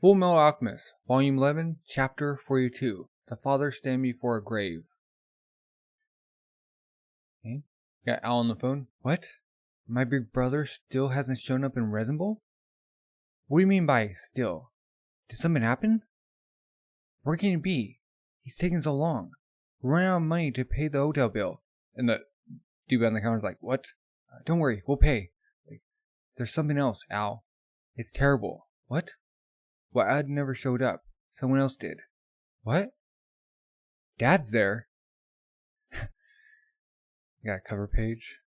Fullmetal Alchemist, Volume 11, Chapter 42. The Father Stand Before a Grave. Okay. Got Al on the phone. What? My big brother still hasn't shown up in Resin Bowl? What do you mean by still? Did something happen? Where can he be? He's taking so long. We're running out of money to pay the hotel bill. And the dude on the counter's like, what? Don't worry, we'll pay. There's something else, Al. It's terrible. What? Well, Ad never showed up. Someone else did. What? Dad's there. Got a cover page.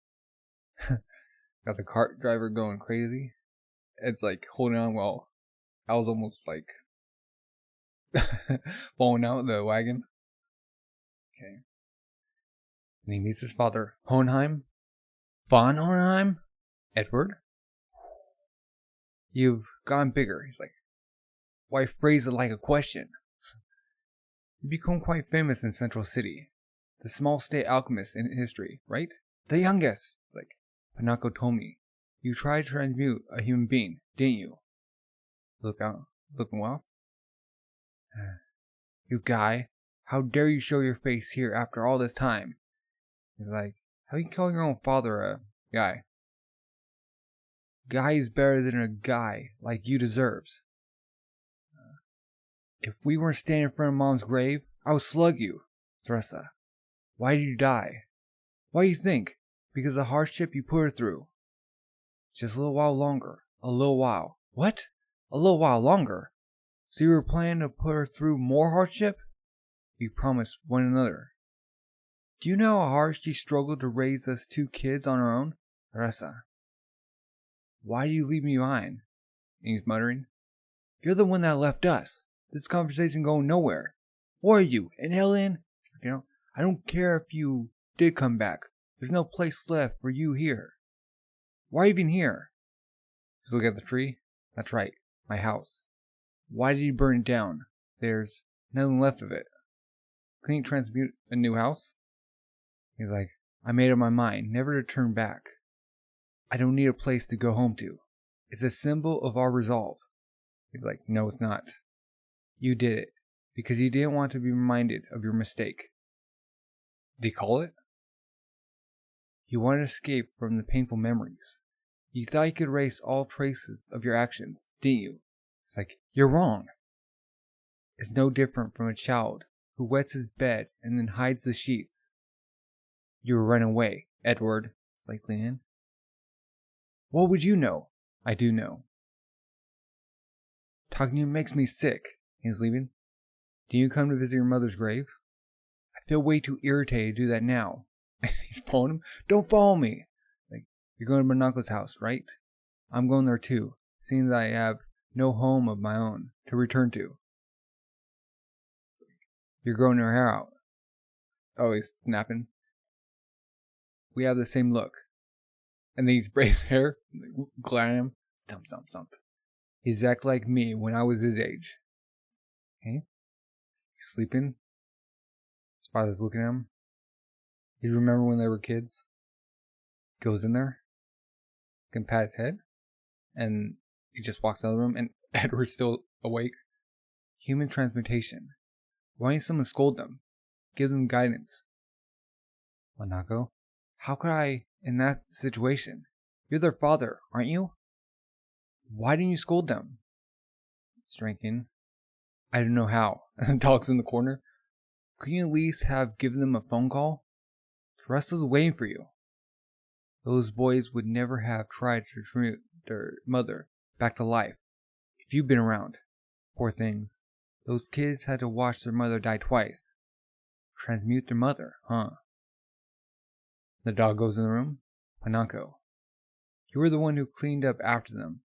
Got the cart driver going crazy. It's like holding on while Al's almost like falling out of the wagon. Okay. And he meets his father, Hohenheim. Von Hohenheim? Edward? You've gotten bigger. He's like, why phrase it like a question? You become quite famous in Central City. The small state alchemist in history, right? The youngest! Like, Panako told me. You tried to transmute a human being, didn't you? Looking well? You guy, how dare you show your face here after all this time? He's like, how you call your own father a guy? Guy is better than a guy like you deserves. If we weren't standing in front of Mom's grave, I would slug you, Theresa. Why did you die? Why do you think? Because of the hardship you put her through. Just a little while longer. A little while. What? A little while longer? So you were planning to put her through more hardship? We promised one another. Do you know how hard she struggled to raise us 2 kids on her own? Theresa. Why do you leave me behind? And he's muttering. You're the one that left us. This conversation going nowhere. Or are you, an alien? I don't care if you did come back. There's no place left for you here. Why even here? Just look at the tree. That's right, my house. Why did you burn it down? There's nothing left of it. Couldn't you transmute a new house? He's like, I made up my mind, never to turn back. I don't need a place to go home to. It's a symbol of our resolve. He's like, no, it's not. You did it, because you didn't want to be reminded of your mistake. Did he call it? You wanted to escape from the painful memories. You thought you could erase all traces of your actions, didn't you? It's like, you're wrong. It's no different from a child who wets his bed and then hides the sheets. You were running away, Edward. It's like, lean in. What would you know? I do know. Talking to you makes me sick. He's leaving. Do you come to visit your mother's grave? I feel way too irritated to do that now. And he's pulling him. Don't follow me. Like, you're going to Monaco's house, right? I'm going there too, seeing that I have no home of my own to return to. You're growing your hair out. Oh, he's snapping. We have the same look. And then he's braided his hair, glaring at him. Stump. He's exactly like me when I was his age. Okay? He's sleeping. His father's looking at him. You remember when they were kids? Goes in there. Can pat his head. And he just walks out of the room and Edward's still awake. Human transmutation. Why didn't someone scold them? Give them guidance. Wanako, how could I in that situation? You're their father, aren't you? Why didn't you scold them? He's drinking. I don't know how. And the dog's in the corner. Couldn't you at least have given them a phone call? Teresa's waiting for you. Those boys would never have tried to transmute their mother back to life if you'd been around. Poor things. Those kids had to watch their mother die twice. Transmute their mother, huh? The dog goes in the room. Panako. You were the one who cleaned up after them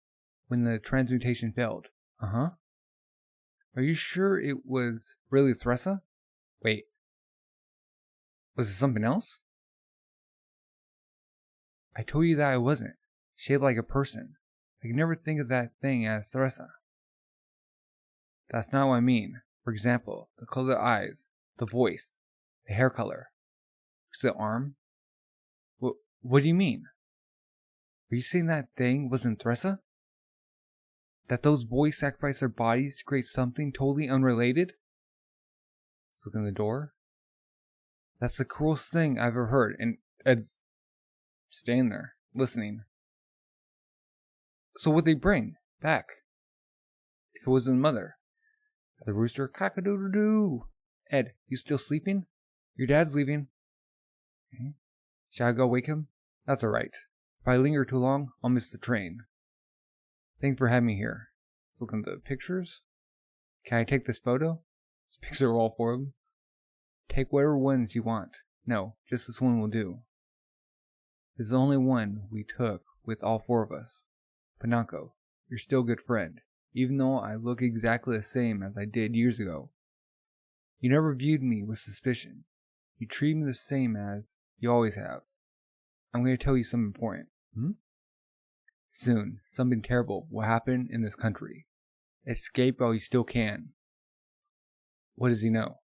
when the transmutation failed. Uh-huh. Are you sure it was really Theresa? Wait. Was it something else? I told you that I wasn't. Shaped like a person. I could never think of that thing as Theresa. That's not what I mean. For example, the color of the eyes, the voice, the hair color. The arm? What do you mean? Are you saying that thing wasn't Theresa? That those boys sacrificed their bodies to create something totally unrelated? Let's look in the door. That's the cruelest thing I've ever heard. And Ed's staying there, listening. So what'd they bring back? If it wasn't Mother. The rooster, cock-a-doodle-doo. Ed, you still sleeping? Your dad's leaving. Okay. Shall I go wake him? That's alright. If I linger too long, I'll miss the train. Thanks for having me here. Let's look at the pictures. Can I take this photo? This picture of all four of them. Take whatever ones you want. No, just this one will do. This is the only one we took with all four of us. Pinocchio, you're still a good friend, even though I look exactly the same as I did years ago. You never viewed me with suspicion. You treat me the same as you always have. I'm going to tell you something important. Soon, something terrible will happen in this country. Escape while you still can. What does he know?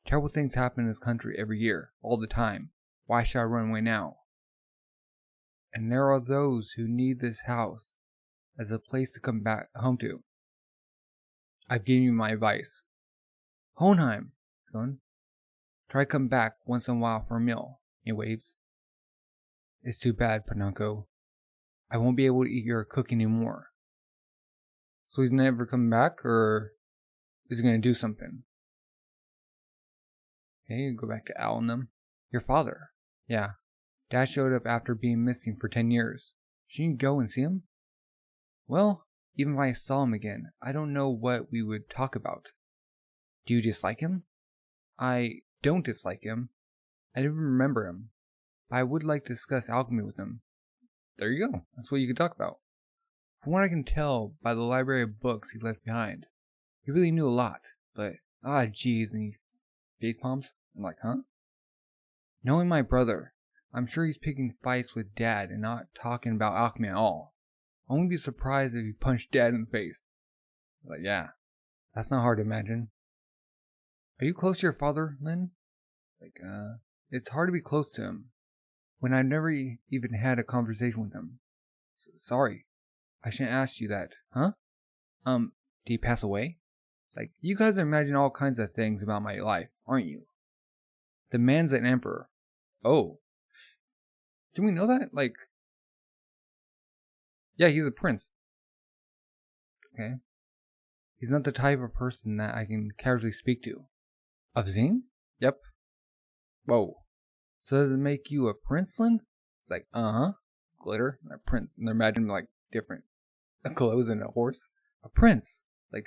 Terrible things happen in this country every year, all the time. Why should I run away now? And there are those who need this house as a place to come back home to. I've given you my advice. Hohenheim, son. Try to come back once in a while for a meal. He waves. It's too bad, Pinocchio. I won't be able to eat your cooking anymore. So he's never coming back, or is he going to do something? Okay, go back to Al and them. Your father. Yeah. Dad showed up after being missing for 10 years. Shouldn't you go and see him? Well, even if I saw him again, I don't know what we would talk about. Do you dislike him? I don't dislike him. I didn't remember him. But I would like to discuss alchemy with him. There you go. That's what you could talk about. From what I can tell by the library of books he left behind, he really knew a lot, but geez, and he face palms. I'm like, huh? Knowing my brother, I'm sure he's picking fights with Dad and not talking about alchemy at all. I wouldn't be surprised if he punched Dad in the face. Like, yeah, that's not hard to imagine. Are you close to your father, Lynn? Like, it's hard to be close to him when I've never even had a conversation with him. Sorry, I shouldn't ask you that, huh? Did he pass away? It's like, you guys are imagining all kinds of things about my life, aren't you? The man's an emperor. Oh. Do we know that? Like, yeah, he's a prince. Okay. He's not the type of person that I can casually speak to. Of Zing? Yep. Whoa. So does it make you a princeling? It's like, glitter, and a prince. And they're imagining like different clothes and a horse. A prince. Like,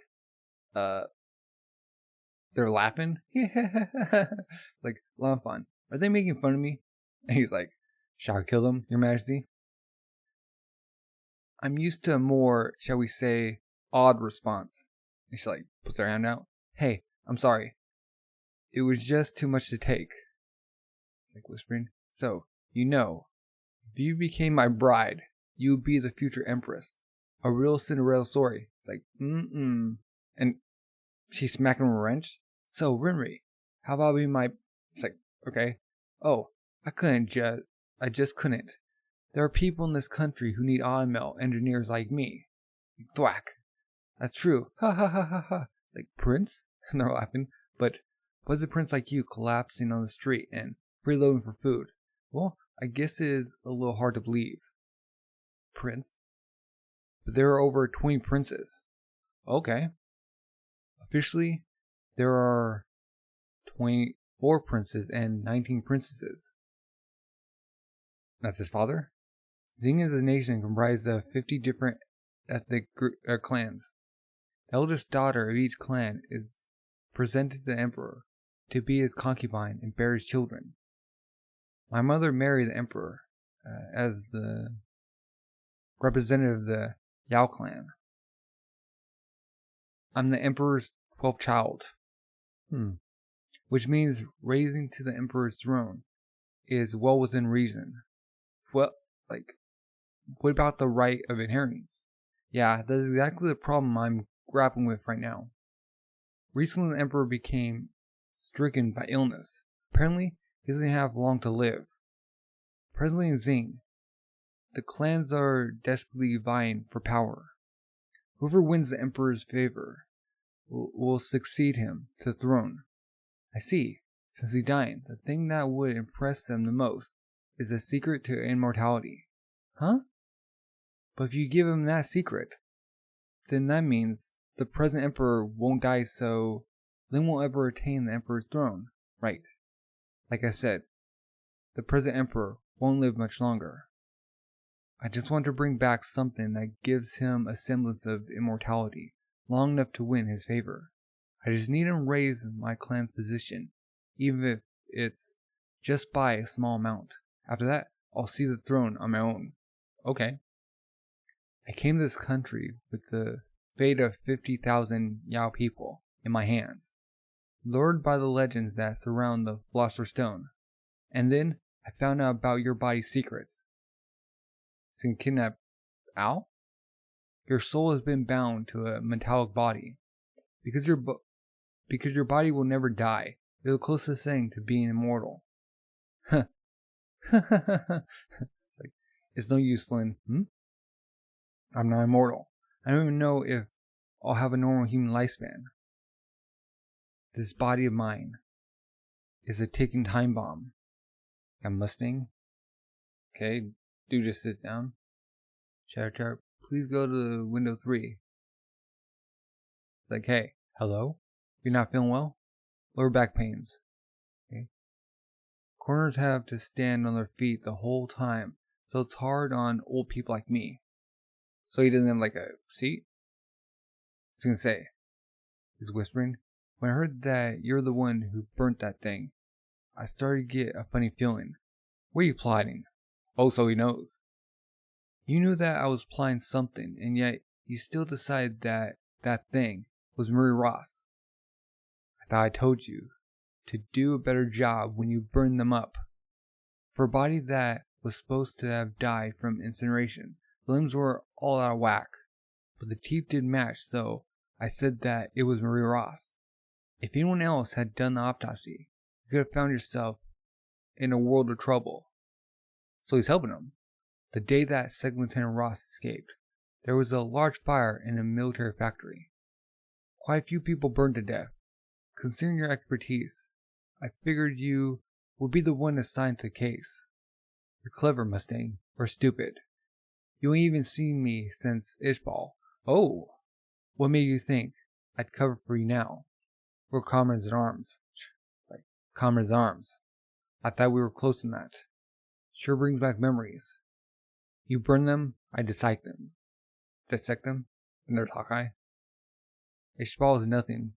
they're laughing. Like, a lot of fun. Are they making fun of me? And he's like, shall I kill them, Your Majesty? I'm used to a more, shall we say, odd response. And she like puts her hand out. Hey, I'm sorry. It was just too much to take. Like whispering. So, you know, if you became my bride, you would be the future empress. A real Cinderella story. Like, And she's smacking him a wrench. So, Rinri, how about being my... It's like, okay. Oh, I just couldn't. There are people in this country who need automail engineers like me. Thwack. That's true. Ha ha ha ha ha. It's like, Prince? And they're laughing. But what's a prince like you collapsing on the street and freeloading for food? Well, I guess it is a little hard to believe. Prince? But there are over 20 princes. Okay. Officially, there are 24 princes and 19 princesses. That's his father? Zing is a nation comprised of 50 different ethnic clans. The eldest daughter of each clan is presented to the emperor to be his concubine and bear his children. My mother married the emperor as the representative of the Yao clan. I'm the emperor's 12th child. Which means raising to the emperor's throne is well within reason. Well, like, what about the right of inheritance? Yeah, that's exactly the problem I'm grappling with right now. Recently, the emperor became stricken by illness. Apparently, he doesn't have long to live. Presently in Zing, the clans are desperately vying for power. Whoever wins the Emperor's favor will succeed him to the throne. I see. Since he's dying, the thing that would impress them the most is the secret to immortality. Huh? But if you give him that secret, then that means the present Emperor won't die, so Lin won't ever attain the Emperor's throne. Right. Like I said, the present Emperor won't live much longer. I just want to bring back something that gives him a semblance of immortality, long enough to win his favor. I just need him raise my clan's position, even if it's just by a small amount. After that, I'll see the throne on my own. Okay. I came to this country with the fate of 50,000 Yao people in my hands, lured by the legends that surround the Philosopher's Stone. And then I found out about your body's secrets. So you can kidnap Al? Your soul has been bound to a metallic body. Because your body will never die. You're the closest thing to being immortal. Huh. It's no use, Lin. I'm not immortal. I don't even know if I'll have a normal human lifespan. This body of mine is a ticking time bomb. I'm Mustang. Okay, dude, just sit down. Chatter, please go to window 3. Like, hey, hello? You're not feeling well? Lower back pains. Okay. Corners have to stand on their feet the whole time, so it's hard on old people like me. So he doesn't have like a seat? I was gonna say, he's whispering, when I heard that you're the one who burnt that thing, I started to get a funny feeling. What are you plotting? Oh, so he knows. You knew that I was plotting something, and yet you still decided that that thing was Marie Ross. I thought I told you to do a better job when you burned them up. For a body that was supposed to have died from incineration, the limbs were all out of whack, but the teeth didn't match, so I said that it was Marie Ross. If anyone else had done the autopsy, you could have found yourself in a world of trouble. So he's helping him. The day that Second Lieutenant Ross escaped, there was a large fire in a military factory. Quite a few people burned to death. Considering your expertise, I figured you would be the one assigned to the case. You're clever, Mustang, or stupid. You ain't even seen me since Ishbal. Oh, what made you think I'd cover for you now? We're comrades in arms. Like, comrades in arms. I thought we were close in that. Sure brings back memories. You burn them, I dissect them. Dissect them? And there's Hawkeye. Ishbal was nothing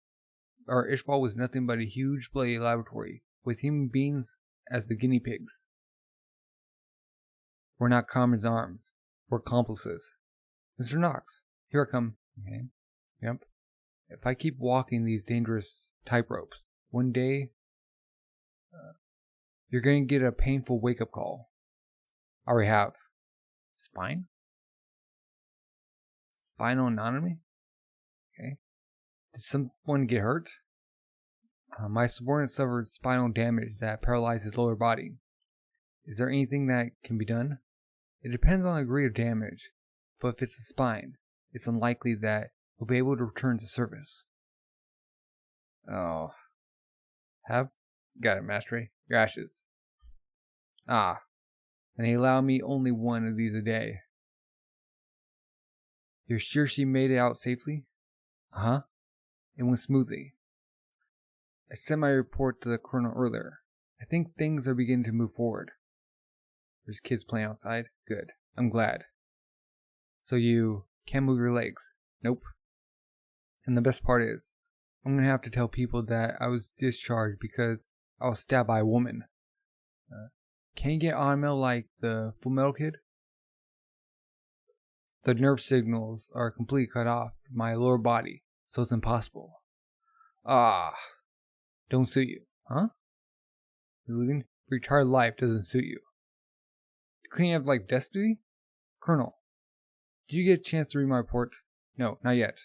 but a huge bloody laboratory with human beings as the guinea pigs. We're not comrades in arms. We're accomplices. Mr. Knox, here I come. Okay. Yep. If I keep walking these dangerous tightropes, one day, you're going to get a painful wake-up call. I already have. Spine? Spinal anatomy? Okay. Did someone get hurt? My subordinate suffered spinal damage that paralyzed his lower body. Is there anything that can be done? It depends on the degree of damage, but if it's the spine, it's unlikely that he'll be able to return to service. Oh. Got it, Mastery. Your ashes. Ah. And they allow me only one of these a day. You're sure she made it out safely? Uh-huh. It went smoothly. I sent my report to the colonel earlier. I think things are beginning to move forward. There's kids playing outside. Good. I'm glad. So you can't move your legs? Nope. And the best part is, I'm going to have to tell people that I was discharged because I was stabbed by a woman. Can you get automail like the Fullmetal kid? The nerve signals are completely cut off my lower body, so it's impossible. Ah. Don't suit you, huh? Living retired life doesn't suit you. Couldn't you have like destiny? Colonel, did you get a chance to read my report? No, not yet.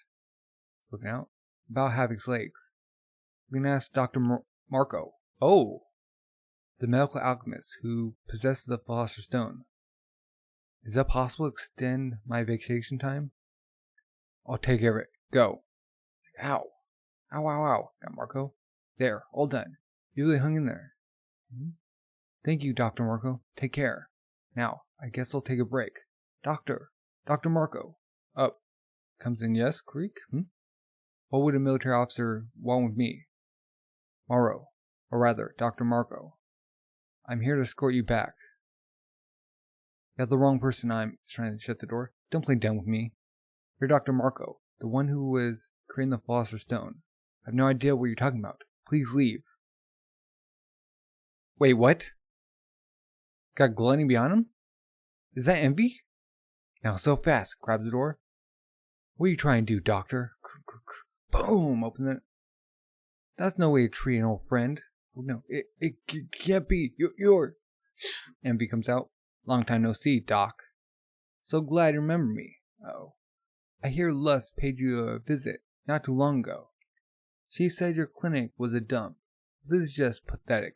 Looking out. About Havoc's legs. We can ask Dr. Marco. Oh! The medical alchemist who possesses the Philosopher's Stone. Is that possible to extend my vacation time? I'll take care of it. Go. Ow. Ow, ow, ow. Got Marco. There, all done. You really hung in there. Thank you, Dr. Marco. Take care. Now, I guess I'll take a break. Doctor Marco. Up. Comes in, yes, Creek? What would a military officer want with me? Morrow. Or rather, Dr. Marco. I'm here to escort you back. You got the wrong person. I'm trying to shut the door. Don't play dumb with me. You're Dr. Marco, the one who was creating the Philosopher's Stone. I have no idea what you're talking about. Please leave. Wait, what? Got gluttony beyond him? Is that envy? Now so fast. Grab the door. What are you trying to do, Doctor? Boom! Open it. That's no way to treat an old friend. No, it can't be. You're... Envy comes out. Long time no see, Doc. So glad you remember me. Oh. I hear Lust paid you a visit not too long ago. She said your clinic was a dump. This is just pathetic.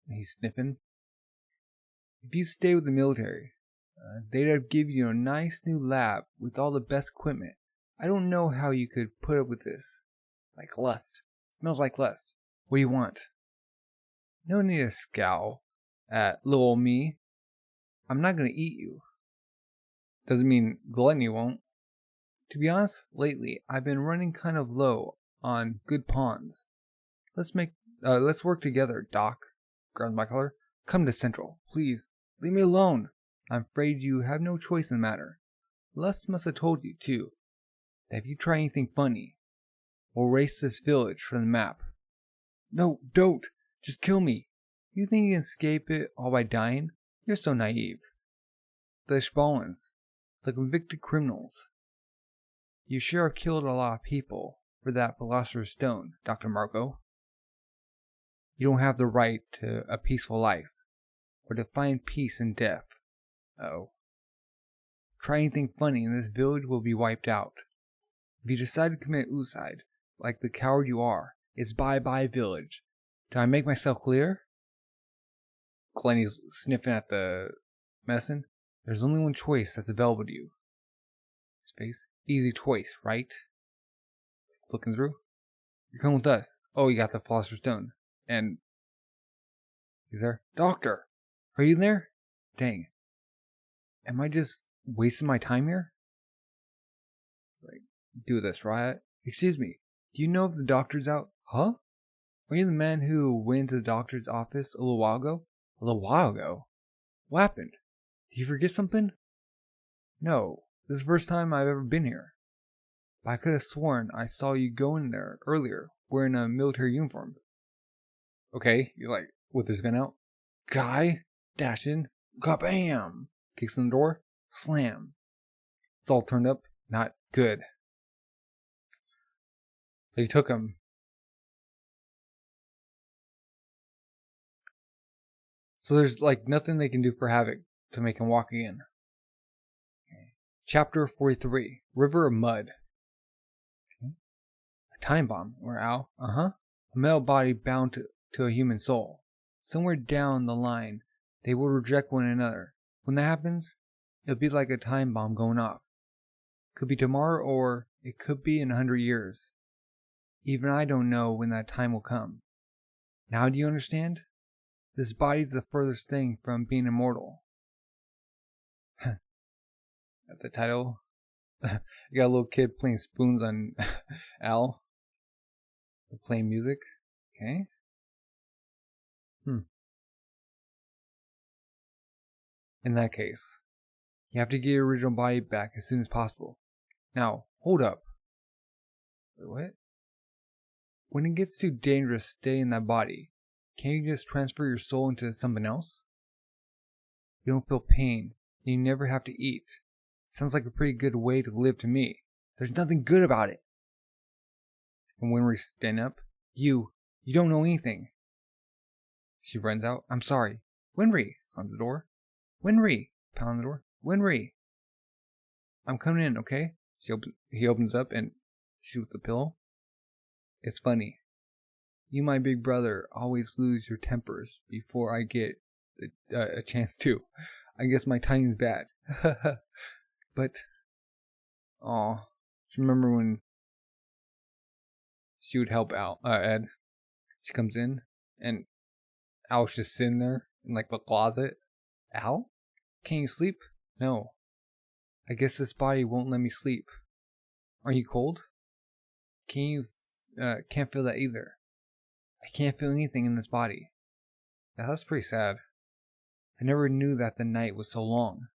He's sniffing. If you stay with the military, they'd give you a nice new lab with all the best equipment. I don't know how you could put up with this. Like lust. Smells like lust. What do you want? No need to scowl at little old me. I'm not gonna eat you. Doesn't mean gluttony won't. To be honest, lately I've been running kind of low on good pawns. Let's work together, Doc. Grabs my collar. Come to Central, please. Leave me alone. I'm afraid you have no choice in the matter. Lust must have told you, too, that if you try anything funny, we'll erase this village from the map. No, don't. Just kill me. You think you can escape it all by dying? You're so naive. The Ishbalans, the convicted criminals. You sure have killed a lot of people for that Philosopher's Stone, Dr. Marco. You don't have the right to a peaceful life, or to find peace in death. Oh. Try anything funny and this village will be wiped out. If you decide to commit suicide, like the coward you are, it's bye-bye village. Do I make myself clear? Glenny's sniffing at the medicine. There's only one choice that's available to you. Space. Easy choice, right? Looking through. You come with us. Oh, you got the Philosopher's Stone. And he's there. Doctor! Are you there? Dang. Am I just wasting my time here? Like, do this, right? Excuse me. Do you know if the doctor's out? Huh? Are you the man who went into the doctor's office a little while ago? A little while ago? What happened? Did you forget something? No. This is the first time I've ever been here. But I could have sworn I saw you go in there earlier wearing a military uniform. Okay, you're like, with his gun out. Guy, dash in, kabam! Kicks in the door, slam. It's all turned up, not good. So he took him. So there's like nothing they can do for Havoc to make him walk again. Okay. Chapter 43, River of Mud. Okay. A time bomb, or Al. A metal body bound to a human soul. Somewhere down the line, they will reject one another. When that happens, it'll be like a time bomb going off. Could be tomorrow or it could be in 100 years. Even I don't know when that time will come. Now do you understand? This body's the furthest thing from being immortal. At the title, you got a little kid playing spoons on Al. Playing music. Okay. In that case, you have to get your original body back as soon as possible. Now, hold up. Wait, what? When it gets too dangerous to stay in that body, can't you just transfer your soul into something else? You don't feel pain, and you never have to eat. Sounds like a pretty good way to live to me. There's nothing good about it. And Winry's standing up. You don't know anything. She runs out. I'm sorry. Winry! Slams the door. Winry! Pound on the door. Winry! I'm coming in, okay? He opens it up and shoots the pillow. It's funny. You, my big brother, always lose your tempers before I get a chance to. I guess my timing's bad. But, oh, remember when she would help out Ed? She comes in and Al's just sitting there in like the closet. Al? Can you sleep? No. I guess this body won't let me sleep. Are you cold? Can't feel that either. I can't feel anything in this body. That's pretty sad. I never knew that the night was so long.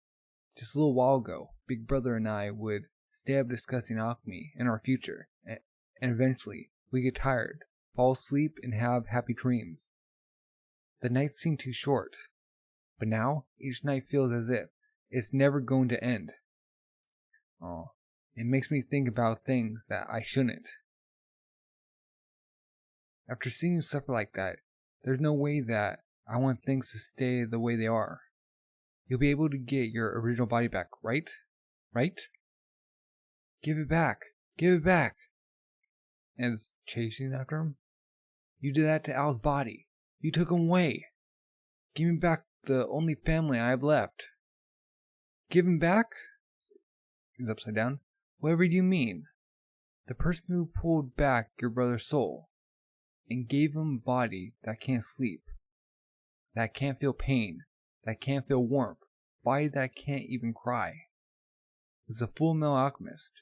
Just a little while ago, Big Brother and I would stay up discussing alchemy and our future, and eventually we get tired, fall asleep, and have happy dreams. The nights seem too short, but now each night feels as if it's never going to end. Oh, it makes me think about things that I shouldn't. After seeing you suffer like that, there's no way that I want things to stay the way they are. You'll be able to get your original body back, right? Right? Give it back! Give it back! And it's chasing after him. You did that to Al's body. You took him away. Give me back the only family I have left. Give him back? He's upside down. Whatever do you mean? The person who pulled back your brother's soul and gave him a body that can't sleep, that can't feel pain, that can't feel warmth, body that can't even cry. It's a Fullmetal Alchemist.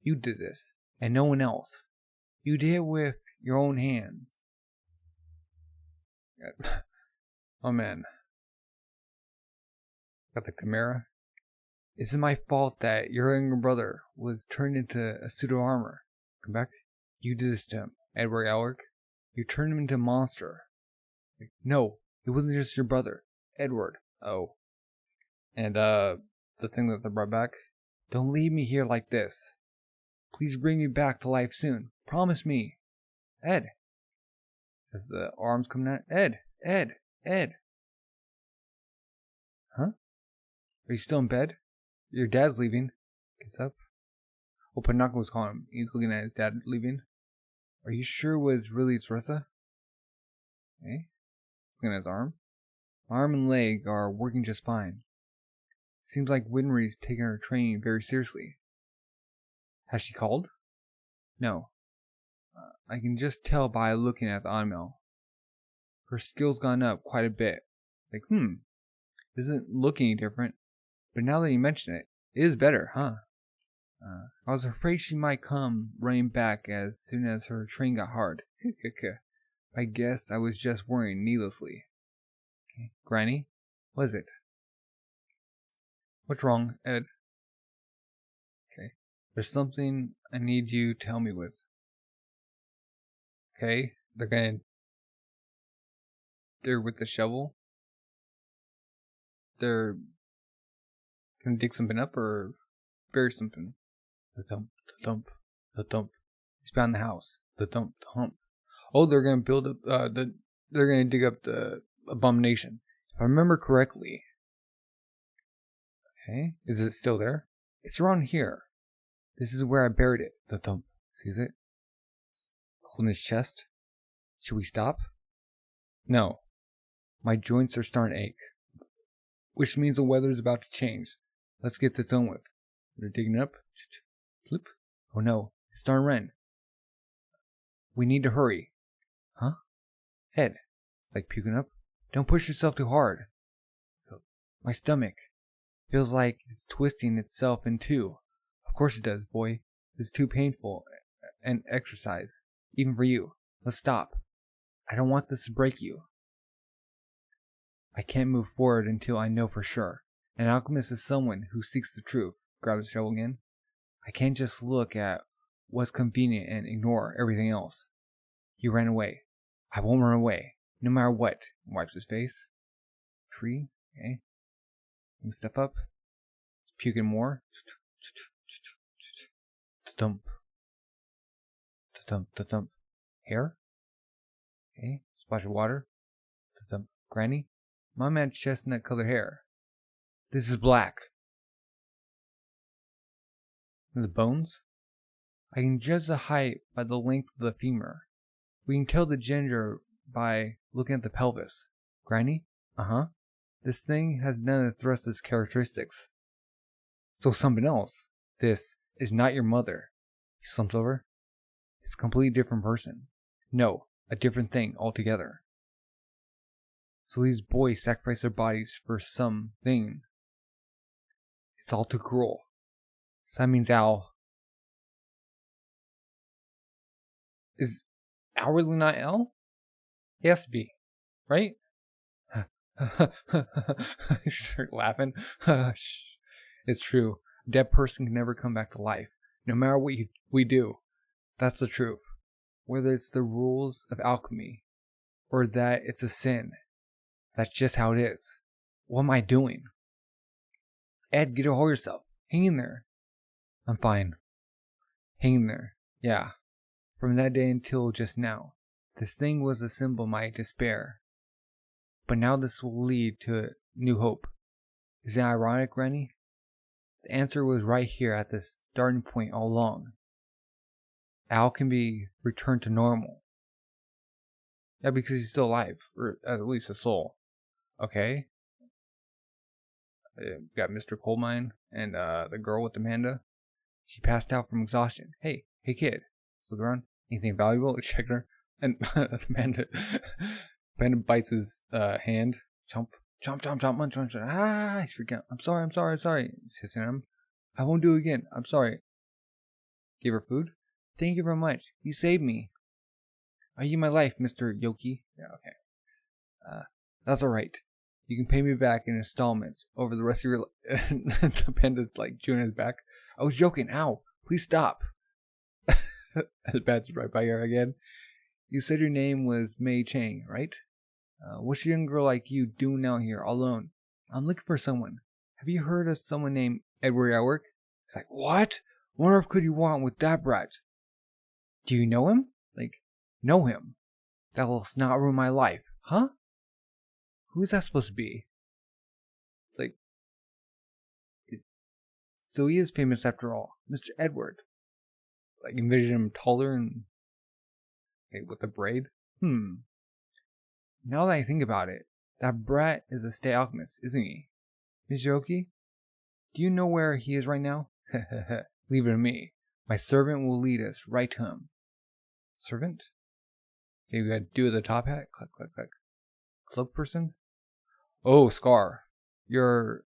You did this, and no one else. You did it with your own hands. Oh man. Got the Chimera. Is it my fault that your younger brother was turned into a suit of armor? Come back. You did this to him, Edward Alric. You turned him into a monster. No, it wasn't just your brother, Edward. Oh. And, the thing that they brought back. Don't leave me here like this. Please bring me back to life soon. Promise me. Ed. As the arms come out. Ed. Huh? Are you still in bed? Your dad's leaving. Gets up. Oh, Panaka was calling him. He's looking at his dad leaving. Are you sure it was really Teresa? Okay. Looking at his arm. My arm and leg are working just fine. Seems like Winry's taking her training very seriously. Has she called? No. I can just tell by looking at the Unnamed. Her skill's gone up quite a bit. Like, doesn't look any different. But now that you mention it, it is better, huh? I was afraid she might come running back as soon as her train got hard. I guess I was just worrying needlessly. Okay. Granny? What is it? What's wrong, Ed? Okay. There's something I need you to help me with. Okay. They're with the shovel. They're gonna dig something up or bury something. The thump, the thump, the thump. It's behind the house. The thump, the hump. Oh, they're gonna build up they're gonna dig up the abomination. If I remember correctly. Okay, is it still there? It's around here. This is where I buried it. The thump. Sees it? Holding his chest. Should we stop? No. My joints are starting to ache. Which means the weather is about to change. Let's get this done with. They're digging up. Flip. Oh no, it's starting to rain. We need to hurry. Huh? Ed. It's like puking up. Don't push yourself too hard. My stomach. Feels like it's twisting itself in two. Of course it does, boy. It's too painful an exercise. Even for you. Let's stop. I don't want this to break you. I can't move forward until I know for sure. An alchemist is someone who seeks the truth. Grab the shovel again. I can't just look at what's convenient and ignore everything else. He ran away. I won't run away, no matter what. Wipes his face. Tree. Okay. Step up. Puking more. Thump. Thump. Hair. Okay. Splash of water. Thump. Granny. Mom had chestnut colored hair. This is black. And the bones? I can judge the height by the length of the femur. We can tell the gender by looking at the pelvis. Granny? Uh-huh. This thing has none of Thrusta's characteristics. So something else. This is not your mother. He slumped over. It's a completely different person. No, a different thing altogether. So these boys sacrifice their bodies for something. It's all too cruel. So that means Al... Is Al really not Al? He has to be, right? You start laughing. It's true. A dead person can never come back to life, no matter what we do. That's the truth. Whether it's the rules of alchemy, or that it's a sin. That's just how it is. What am I doing? Ed, get a hold of yourself. Hang in there. I'm fine. Hang in there. Yeah. From that day until just now, this thing was a symbol of my despair. But now this will lead to new hope. Isn't it ironic, Rennie? The answer was right here at this starting point all along. Al can be returned to normal. Yeah, because he's still alive, or at least a soul. Okay. Got Mr. Coalmine and the girl with the panda. She passed out from exhaustion. Hey kid. Look around. Anything valuable? Check her. And the panda bites his hand. Chomp, munch. Ah, he's freaking out. I'm sorry. He's hissing at him. I won't do it again. I'm sorry. Give her food? Thank you very much. You saved me. Are you my life, Mr. Yoki? Yeah, okay. That's alright. You can pay me back in installments over the rest of your life. The panda's like chewing his back. I was joking. Ow. Please stop. The bat's right by her again. You said your name was Mei Chang, right? What's a young girl like you doing out here alone? I'm looking for someone. Have you heard of someone named Edward at work? It's like, what? What on earth could you want with that brat? Do you know him? Like, know him? That'll not ruin my life. Huh? Who is that supposed to be? Like, so he is famous after all. Mr. Edward. Like, envision him taller and with a braid. Now that I think about it, that brat is a state alchemist, isn't he? Mr. Yoki, do you know where he is right now? Leave it to me. My servant will lead us right to him. Servant? Okay, we gotta do the top hat. Click. Cloak person? Oh, Scar. You're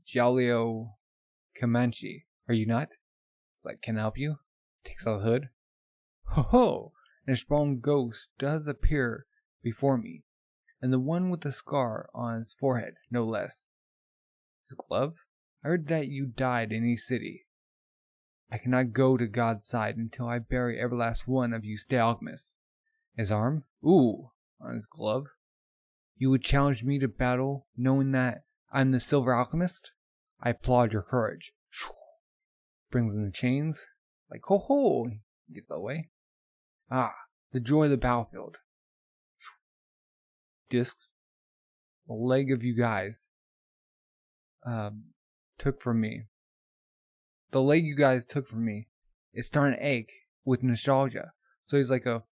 Jalio Comanche. Are you not? It's like, can I help you? Takes out the hood. Ho! And a strong ghost does appear before me, and the one with the scar on his forehead, no less. His glove? I heard that you died in East City. I cannot go to God's side until I bury every last one of you stay alchemists. His arm? Ooh, on his glove. You would challenge me to battle, knowing that I'm the Silver Alchemist? I applaud your courage. Brings in the chains. Like, ho! Gets away. Ah, the joy of the battlefield. Discs. The leg of you guys took from me. The leg you guys took from me is starting to ache with nostalgia. So he's like a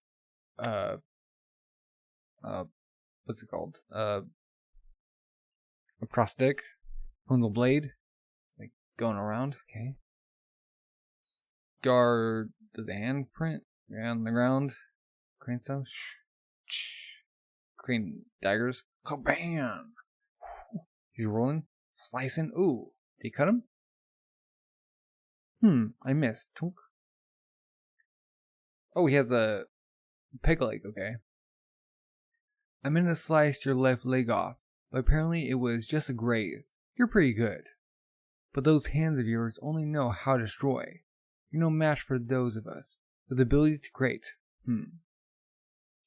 what's it called? A prosthetic from the blade. It's like going around. Okay. Scar does the handprint on the ground. Crane stuff. Crane daggers. Kabam! He's rolling. Slicing. Ooh. Did he cut him? I missed. Tunk. Oh, he has a peg leg. Okay. I meant to slice your left leg off, but apparently it was just a graze. You're pretty good. But those hands of yours only know how to destroy. You're no match for those of us with the ability to create.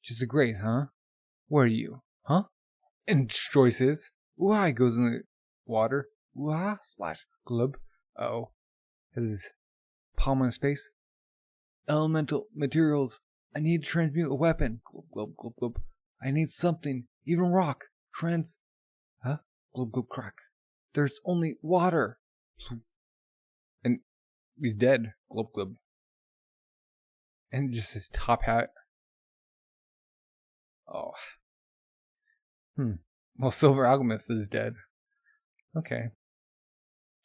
Just a graze, huh? What are you? Huh? And destroys his. Ooh, he goes in the water. Ooh, splash. Glub. Uh-oh. Has his palm on his face. Elemental materials. I need to transmute a weapon. Glub, glub, glub. I need something. Even rock. Huh? Glub, glub, crack. There's only water. And he's dead. Glub, glub. And just his top hat. Oh. Well, Silver Alchemist is dead. Okay.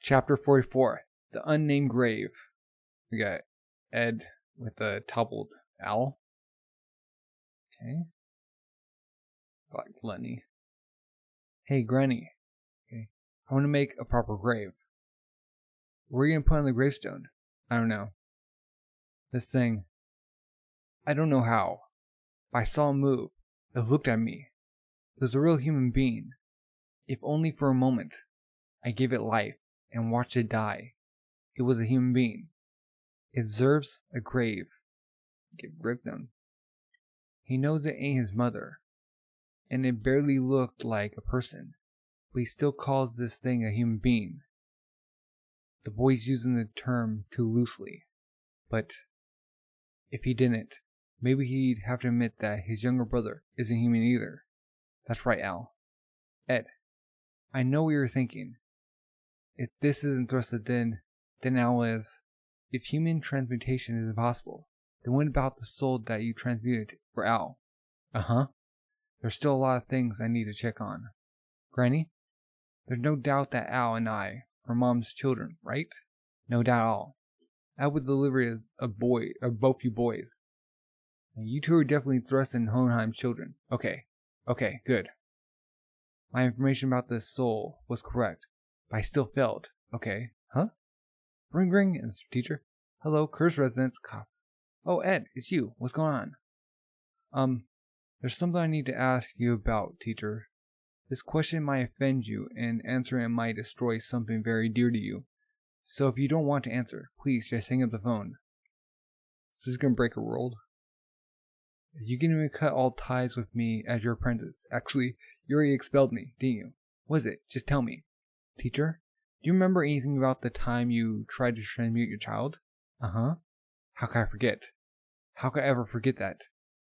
Chapter 44, The Unnamed Grave. We got Ed with a toppled owl. Okay. Black Gluttony. Hey, Granny. Okay. I want to make a proper grave. Where are you going to put on the gravestone? I don't know. This thing. I don't know how. But I saw it move. It looked at me. It was a real human being. If only for a moment. I gave it life and watched it die. It was a human being. It deserves a grave. Get gravestone. He knows it ain't his mother. And it barely looked like a person. But he still calls this thing a human being. The boy's using the term too loosely. But if he didn't, maybe he'd have to admit that his younger brother isn't human either. That's right, Al. Ed, I know what you're thinking. If this isn't thrusted then Al is. If human transmutation is impossible, then what about the soul that you transmuted for Al? Uh-huh. There's still a lot of things I need to check on. Granny, there's no doubt that Al and I are Mom's children, right? No doubt at all. Al would deliver of both you boys. And you two are definitely Thrust and Hohenheim's children. Okay, good. My information about the soul was correct, but I still failed. Okay, huh? Ring, and teacher. Hello, Curse Residence Cop. Oh, Ed, it's you. What's going on? There's something I need to ask you about, teacher. This question might offend you, and answering it might destroy something very dear to you. So if you don't want to answer, please just hang up the phone. Is this gonna break a world? You can even cut all ties with me as your apprentice. Actually, you already expelled me, didn't you? What is it? Just tell me. Teacher, do you remember anything about the time you tried to transmute your child? Uh-huh. How could I forget? How could I ever forget that?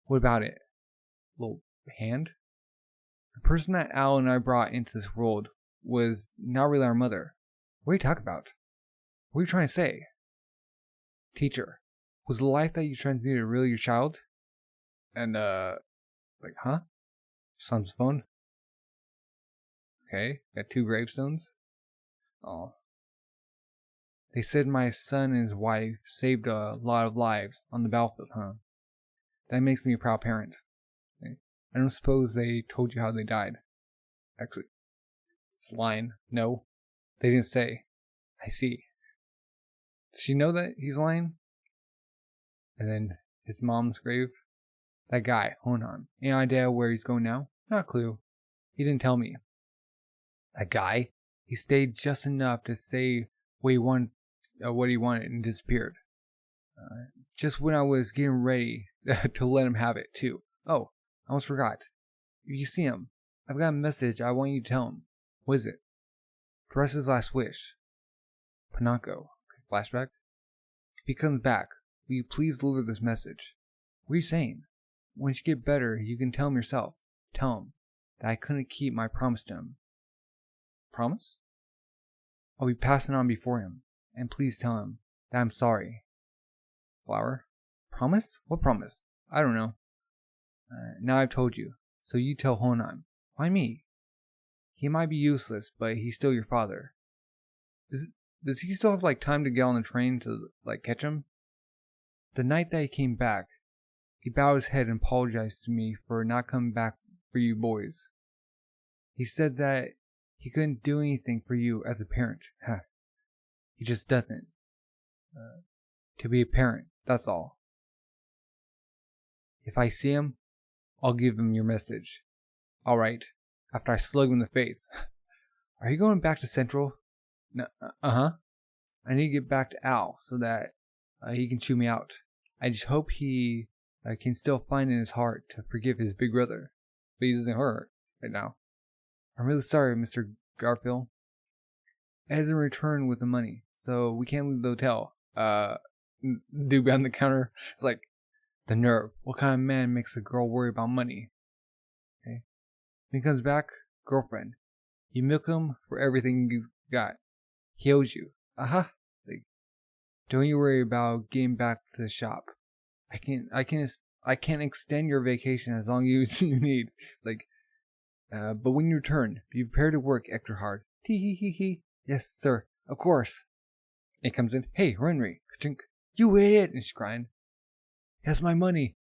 What about it? Little hand? The person that Al and I brought into this world was not really our mother. What are you talking about? What are you trying to say? Teacher, was the life that you transmuted really your child? And, huh? Son's phone? Okay, got 2 gravestones. Oh. They said my son and his wife saved a lot of lives on the battlefield, huh? That makes me a proud parent. I don't suppose they told you how they died. Actually, it's lying. No, they didn't say. I see. Does she know that he's lying? And then his mom's grave. That guy, Honan. Any idea where he's going now? Not a clue. He didn't tell me. That guy? He stayed just enough to say what he wanted and disappeared. Just when I was getting ready to let him have it, too. Oh, I almost forgot. If you see him, I've got a message I want you to tell him. What is it? Teresa's last wish. Panako. Flashback. If he comes back, will you please deliver this message? What are you saying? Once you get better, you can tell him yourself. Tell him that I couldn't keep my promise to him. Promise? I'll be passing on before him, and please tell him that I'm sorry. Flower? Promise? What promise? I don't know. Now I've told you, so you tell Honan. Why me? He might be useless, but he's still your father. Does he still have time to get on the train to catch him? The night that he came back, he bowed his head and apologized to me for not coming back for you boys. He said that he couldn't do anything for you as a parent. He just doesn't. To be a parent, that's all. If I see him, I'll give him your message. Alright, after I slug him in the face. Are you going back to Central? No, uh-huh. I need to get back to Al so that he can chew me out. I just hope he can still find in his heart to forgive his big brother. But he doesn't hurt right now. I'm really sorry, Mr. Garfield. Ed hasn't returned with the money, so we can't leave the hotel. Dude behind the counter. It's like, the nerve. What kind of man makes a girl worry about money? Okay. When he comes back, girlfriend. You milk him for everything you got. He owes you. Aha. Don't you worry about getting back to the shop. I can extend your vacation as long as you need. But when you return, be prepared to work extra hard. Tee hee hee hee. Yes, sir. Of course. It comes in. Hey, Renry. You idiot! And she's crying. That's my money.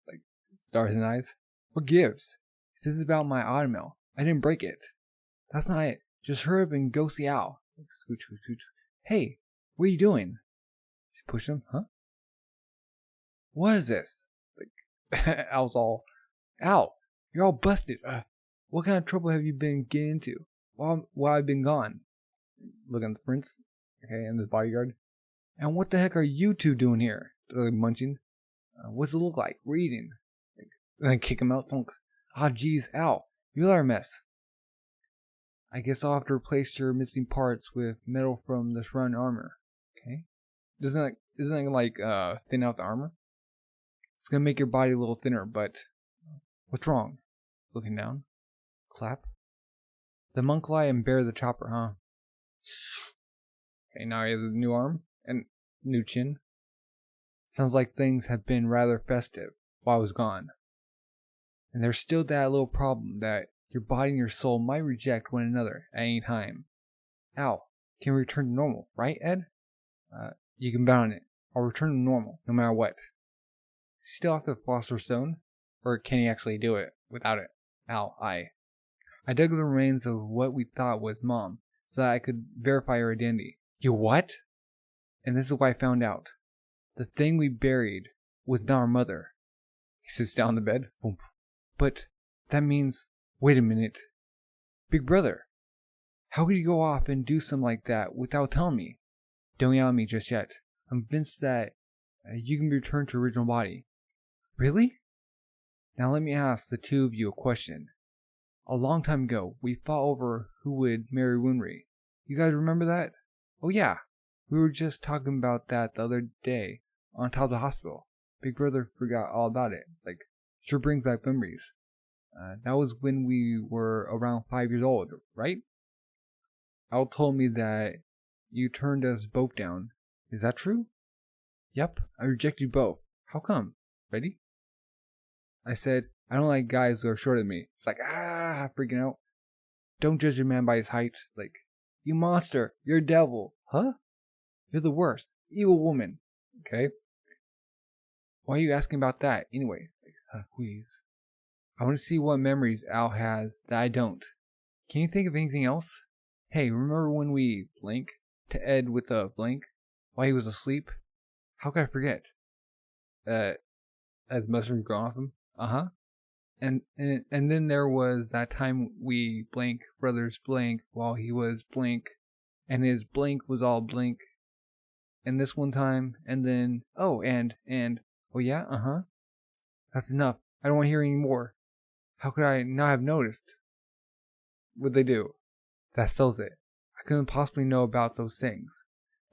Like, stars and eyes. What gives? This is about my automail. I didn't break it. That's not it. Just hurry up and go see Al. Like, scooch, scooch, scooch. Hey, what are you doing? She pushed him. Huh? What is this? Like, Al's all, Al, you're all busted. What kind of trouble have you been getting into while I've been gone? Look at the prince, okay, and the bodyguard. And what the heck are you two doing here? They're like munching. What's it look like? We're eating. Like, and then kick him out. Ah, geez, Al, you are a mess. I guess I'll have to replace your missing parts with metal from the shrine armor. Okay. Isn't it like thin out the armor? It's gonna make your body a little thinner, but what's wrong? Looking down. Clap. The monk lie and bear the chopper, huh? Okay, now he has a new arm and new chin. Sounds like things have been rather festive while I was gone. And there's still that little problem that your body and your soul might reject one another at any time. Al, can we return to normal, right, Ed? You can bet on it. I'll return to normal, no matter what. Still have the Philosopher's Stone? Or can he actually do it without it? Al, I dug the remains of what we thought was Mom, so that I could verify her identity. You what? And this is what I found out. The thing we buried was not our mother. He sits down on the bed. Boom. But that means... Wait a minute. Big brother, how could you go off and do something like that without telling me? Don't yell at me just yet. I'm convinced that you can be returned to your original body. Really? Now let me ask the two of you a question. A long time ago, we fought over who would marry Winry. You guys remember that? Oh yeah, we were just talking about that the other day on top of the hospital. Big brother forgot all about it. Like, sure brings back memories. That was when we were around 5 years old, right? Al told me that you turned us both down. Is that true? Yep, I rejected you both. How come? Ready? I said, I don't like guys who are shorter than me. It's like, freaking out. Don't judge a man by his height. Like, you monster, you're a devil. Huh? You're the worst. Evil woman. Okay? Why are you asking about that anyway? Like, please. I want to see what memories Al has that I don't. Can you think of anything else? Hey, remember when we blinked to Ed with a blink while he was asleep? How could I forget? As mustard grown off him? Uh-huh. And then there was that time we Blank Brothers Blank while he was Blink, and his Blink was all Blink. And this one time, and then, oh yeah, uh-huh. That's enough. I don't want to hear any more. How could I not have noticed? What'd they do? That sells it. I couldn't possibly know about those things.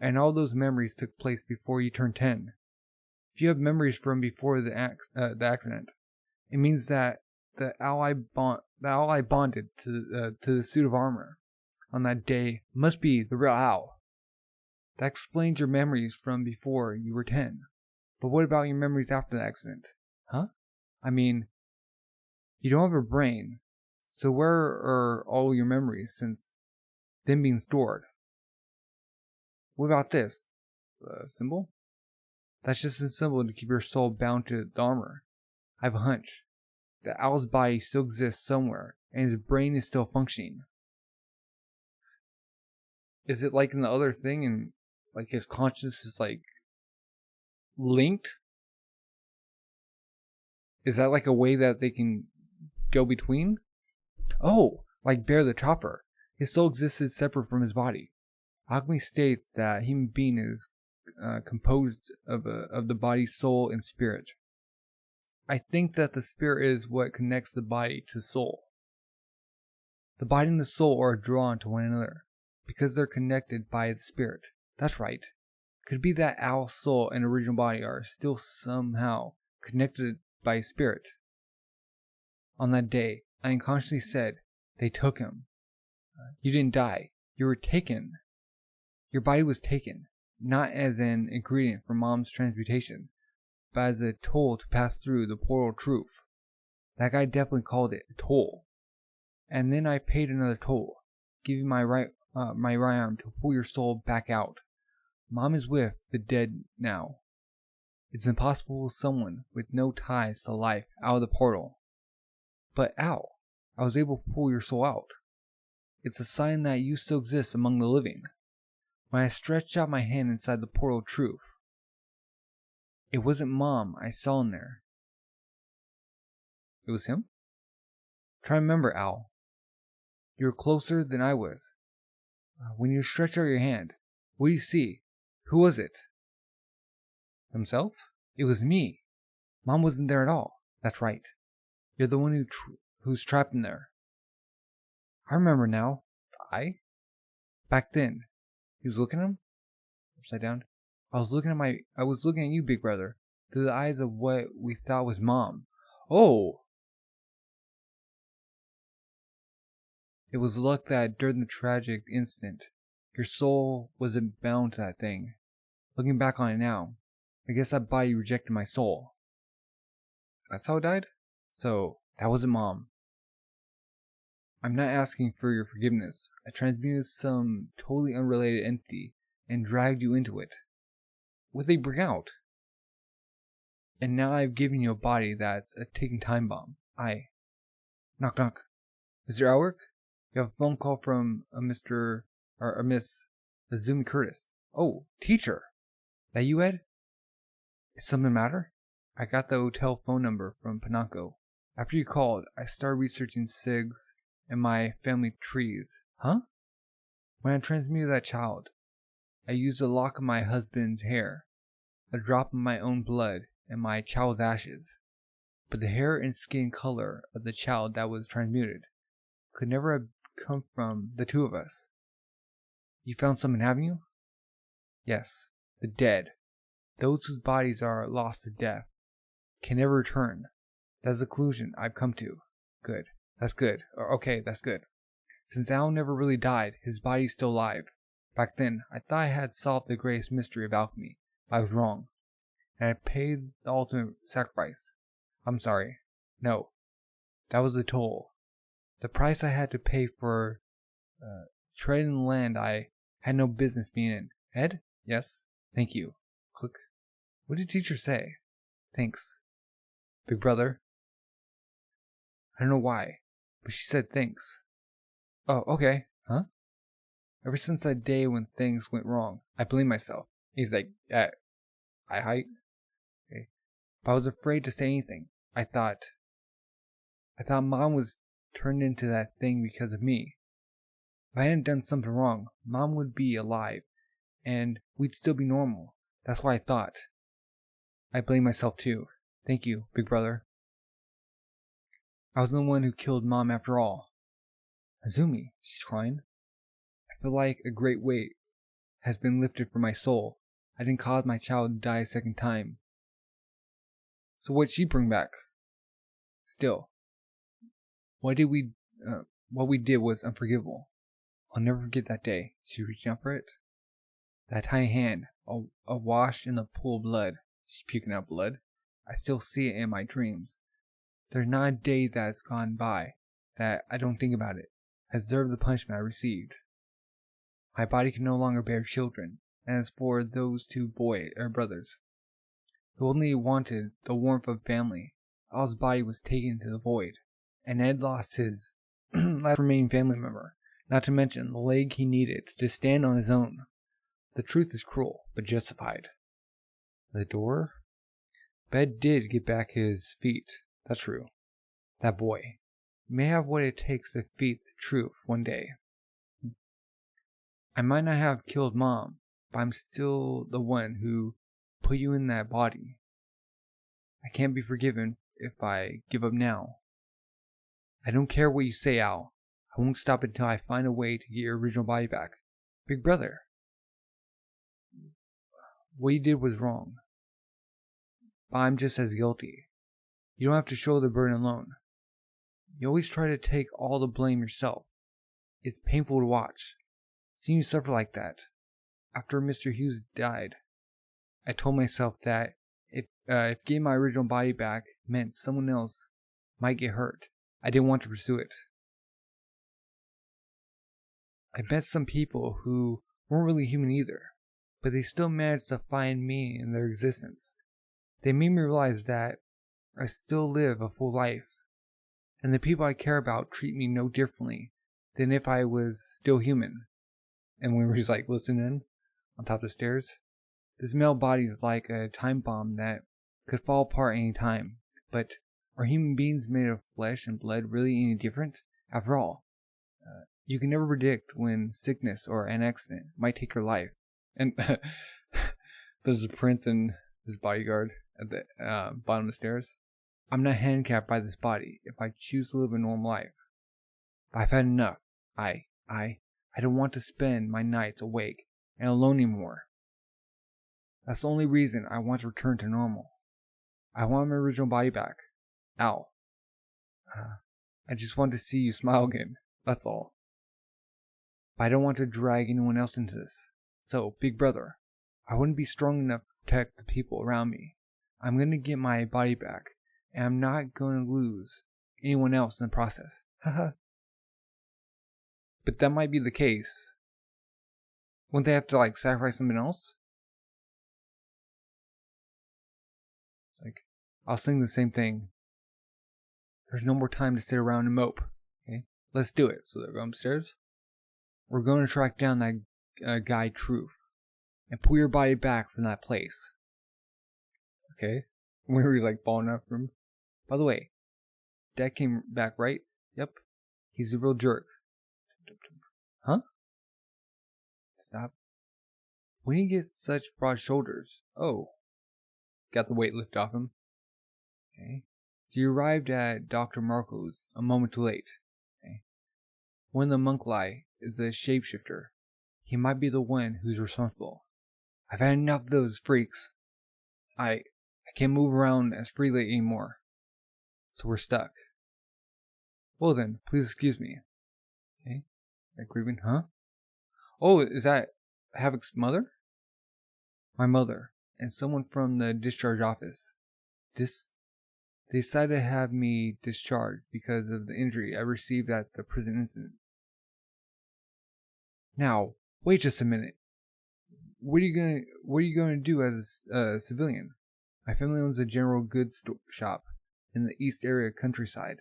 And all those memories took place before you turned 10. If you have memories from before the accident, it means that the ally bonded to the suit of armor on that day must be the real Al. That explains your memories from before you were 10. But what about your memories after the accident? Huh? I mean, you don't have a brain, so where are all your memories since them being stored? What about this? The symbol? That's just a symbol to keep your soul bound to the armor. I have a hunch that Al's body still exists somewhere, and his brain is still functioning. Is it like in the other thing, and like his consciousness is like linked? Is that like a way that they can go between? Oh, like Bear the Chopper. His soul existed separate from his body. Alchemy states that human being is composed of the body, soul, and spirit. I think that the spirit is what connects the body to soul. The body and the soul are drawn to one another because they're connected by the spirit. That's right. Could it be that Al's soul and original body are still somehow connected by his spirit? On that day, I unconsciously said, they took him. You didn't die. You were taken. Your body was taken, not as an ingredient for Mom's transmutation, but as a toll to pass through the portal of truth. That guy definitely called it a toll. And then I paid another toll, giving my right my right arm to pull your soul back out. Mom is with the dead now. It's impossible someone with no ties to life out of the portal. But ow, I was able to pull your soul out. It's a sign that you still exist among the living. When I stretched out my hand inside the portal of truth, it wasn't Mom I saw in there. It was him? Try to remember, Al. You were closer than I was. When you stretched out your hand, what do you see? Who was it? Himself? It was me. Mom wasn't there at all. That's right. You're the one who's trapped in there. I remember now. Back then. He was looking at him? Upside down. I was looking at you, big brother, through the eyes of what we thought was Mom. Oh! It was luck that during the tragic incident, your soul wasn't bound to that thing. Looking back on it now, I guess that body rejected my soul. That's how it died? So, that wasn't Mom. I'm not asking for your forgiveness. I transmuted some totally unrelated entity and dragged you into it. What did they bring out? And now I've given you a body that's a ticking time bomb. Knock knock. Mr. Elric? You have a phone call from a Miss Azumi Curtis. Oh, teacher! That you, Ed? Is something the matter? I got the hotel phone number from Panako. After you called, I started researching SIGs and my family trees. Huh? When I transmuted that child, I used a lock of my husband's hair, a drop of my own blood, and my child's ashes. But the hair and skin color of the child that was transmuted could never have come from the two of us. You found something, haven't you? Yes, the dead. Those whose bodies are lost to death can never return. That's the conclusion I've come to. Good. That's good. Okay, that's good. Since Al never really died, his body's still alive. Back then, I thought I had solved the greatest mystery of alchemy, but I was wrong. And I paid the ultimate sacrifice. I'm sorry. No. That was the toll. The price I had to pay for treading the land I had no business being in. Ed? Yes? Thank you. Click. What did teacher say? Thanks. Big brother? I don't know why, but she said thanks. Oh, okay. Huh? Ever since that day when things went wrong, I blamed myself. He's like, I height. Okay. But I was afraid to say anything. I thought Mom was turned into that thing because of me. If I hadn't done something wrong, Mom would be alive, and we'd still be normal. That's what I thought. I blame myself too. Thank you, big brother. I was the one who killed Mom after all. Azumi, she's crying. I feel like a great weight has been lifted from my soul. I didn't cause my child to die a second time. So what'd she bring back? Still, what we did was unforgivable. I'll never forget that day. She's reaching out for it. That tiny hand, awash in the pool of blood. She's puking out blood. I still see it in my dreams. There's not a day that has gone by that I don't think about it. I deserve the punishment I received. My body can no longer bear children, and as for those two brothers, who only wanted the warmth of family, Al's body was taken to the void, and Ed lost his last remaining family member, not to mention the leg he needed to stand on his own. The truth is cruel, but justified. The door? Ed did get back his feet, that's true. That boy may have what it takes to defeat the truth one day. I might not have killed Mom, but I'm still the one who put you in that body. I can't be forgiven if I give up now. I don't care what you say, Al. I won't stop until I find a way to get your original body back. Big brother. What you did was wrong. But I'm just as guilty. You don't have to shoulder the burden alone. You always try to take all the blame yourself. It's painful to watch. Seeing you suffer like that. After Mr. Hughes died, I told myself that if getting my original body back meant someone else might get hurt, I didn't want to pursue it. I met some people who weren't really human either, but they still managed to find meaning in their existence. They made me realize that I still live a full life, and the people I care about treat me no differently than if I was still human. And when we're just like listening on top of the stairs, this male body is like a time bomb that could fall apart any time. But are human beings made of flesh and blood really any different? After all, you can never predict when sickness or an accident might take your life. And there's a prince and his bodyguard at the bottom of the stairs. I'm not handicapped by this body if I choose to live a normal life. But I've had enough. I don't want to spend my nights awake and alone anymore. That's the only reason I want to return to normal. I want my original body back. Ow. I just want to see you smile again. That's all. But I don't want to drag anyone else into this. So, big brother, I wouldn't be strong enough to protect the people around me. I'm going to get my body back, and I'm not going to lose anyone else in the process. Haha. But that might be the case. Wouldn't they have to, sacrifice something else? I'll sing the same thing. There's no more time to sit around and mope. Okay? Let's do it. So they're going upstairs. We're going to track down that guy Truth and pull your body back from that place. Okay? We were falling out from him. By the way, Dad came back, right? Yep. He's a real jerk. Huh? Stop. When you get such broad shoulders. Oh. Got the weight lifted off him. Okay. So you arrived at Dr. Marco's a moment too late. Okay. One of the Munkli is a shapeshifter. He might be the one who's responsible. I've had enough of those freaks. I can't move around as freely anymore. So we're stuck. Well then, please excuse me. Okay. Grieving, huh? Oh, is that Havoc's mother? My mother, and someone from the discharge office. They decided to have me discharged because of the injury I received at the prison incident. Now, wait just a minute. What are you gonna do as a civilian? My family owns a general goods shop in the east area countryside.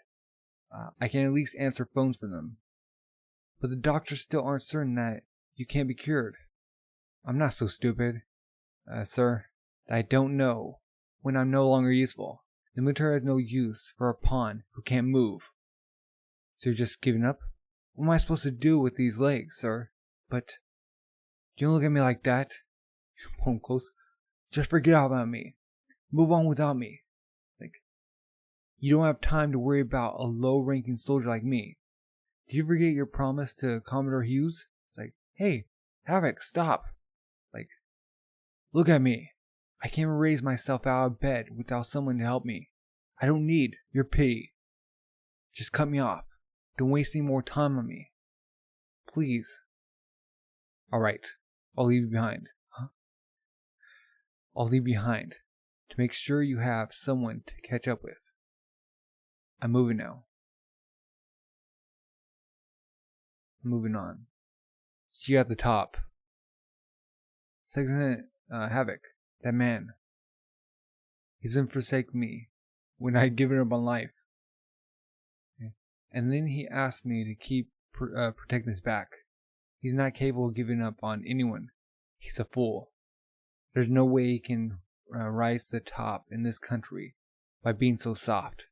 I can at least answer phones for them. But the doctors still aren't certain that you can't be cured. I'm not so stupid, sir, that I don't know when I'm no longer useful. The military has no use for a pawn who can't move. So you're just giving up? What am I supposed to do with these legs, sir? But don't look at me like that. Pull him close. Just forget about me. Move on without me. You don't have time to worry about a low-ranking soldier like me. Did you forget your promise to Commodore Hughes? It's hey, Havoc, stop. Look at me. I can't raise myself out of bed without someone to help me. I don't need your pity. Just cut me off. Don't waste any more time on me. Please. Alright, I'll leave you behind. Huh? I'll leave you behind to make sure you have someone to catch up with. I'm moving now. I'm moving on. See you at the top. Second Havoc, that man. He didn't forsake me when I had given up on life. Okay. And then he asked me to keep protecting his back. He's not capable of giving up on anyone. He's a fool. There's no way he can rise to the top in this country by being so soft.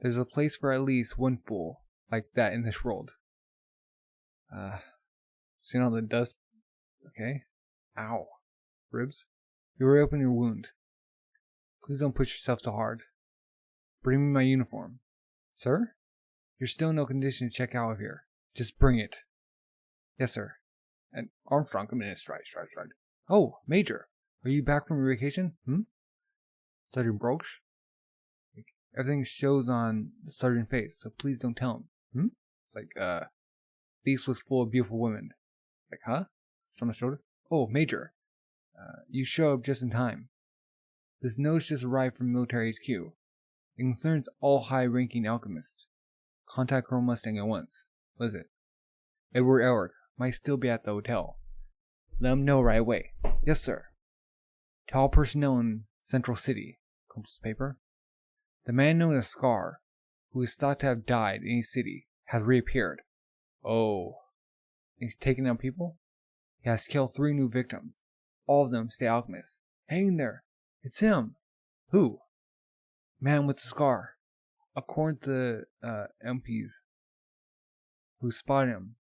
There's a place for at least one fool like that in this world. Seeing all the dust. Okay. Ow. Ribs. You reopen your wound. Please don't push yourself so hard. Bring me my uniform. Sir? You're still in no condition to check out of here. Just bring it. Yes, sir. And Armstrong, come in. Stride. Oh, Major. Are you back from your vacation? Sergeant Broch? Everything shows on the sergeant's face, so please don't tell him. It's Beast was full of beautiful women. Huh? It's on the shoulder? Oh, Major. You show up just in time. This note just arrived from military HQ. It concerns all high-ranking alchemists. Contact Colonel Mustang at once. What is it? Edward Elric might still be at the hotel. Let him know right away. Yes, sir. To all personnel in Central City. Comes paper. The man known as Scar, who is thought to have died in his city, has reappeared. Oh. He's taking out people? He has killed 3 new victims. All of them stay alchemists. Hang in there. It's him. Who? Man with the scar. According to the MPs who spotted him,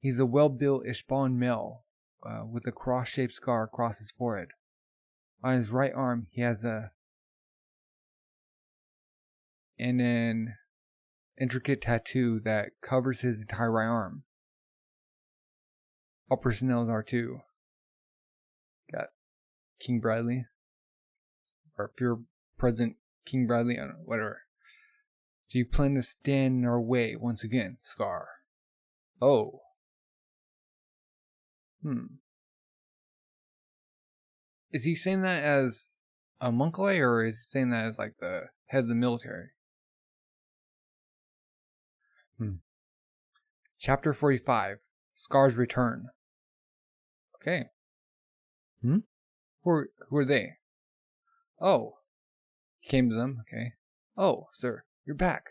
he's a well-built Ishban male with a cross-shaped scar across his forehead. On his right arm, he has an intricate tattoo that covers his entire right arm. All personnel are too. Got King Bradley, or if you're President King Bradley, I don't know, whatever. So you plan to stand in our way once again, Scar. Oh. Is he saying that as a monkley, or is he saying that as like the head of the military? Chapter 45. Scar's Return. Okay. Who are they? Oh. He came to them, okay. Oh, sir, you're back.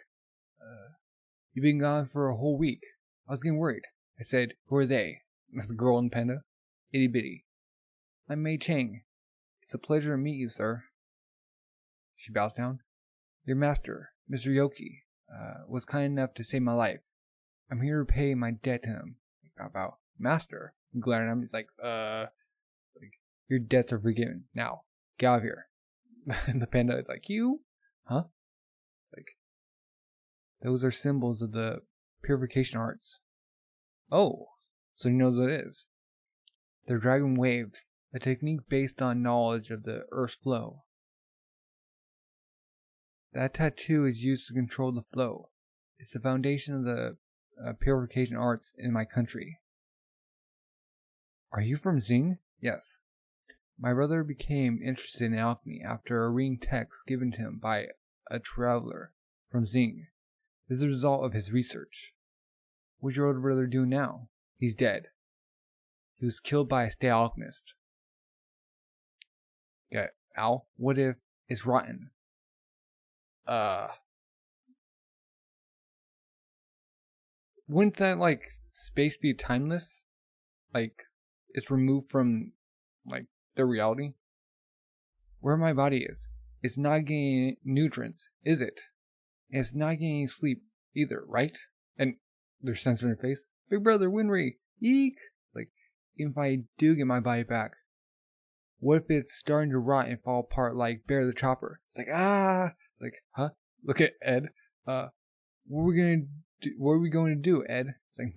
You've been gone for a whole week. I was getting worried. I said, who are they? The girl and panda? Itty bitty. I'm Mei Chang. It's a pleasure to meet you, sir. She bows down. Your master, Mr. Yoki, was kind enough to save my life. I'm here to pay my debt to him. I bow. Master? I'm glaring at him. He's like, your debts are forgiven. Now, get out of here. And the panda is like, you? Huh? Like, those are symbols of the purification arts. Oh, so you know what it is. They're dragon waves, a technique based on knowledge of the earth's flow. That tattoo is used to control the flow. It's the foundation of the purification arts in my country. Are you from Xing? Yes. My brother became interested in alchemy after reading texts given to him by a traveler from Xing. This is a result of his research. What's your older brother doing now? He's dead. He was killed by a stay alchemist. Yeah, Al, what if it's rotten? Wouldn't that, like, space be timeless? Like, it's removed from, like, the reality? Where my body is, it's not getting nutrients, is it? And it's not getting any sleep either, right? And there's censored in the face. Big brother, Winry, eek! Like, if I do get my body back, what if it's starting to rot and fall apart like Bear the Chopper? It's like, ah! It's like, huh? Look at Ed. What are we going to do, Ed? It's like,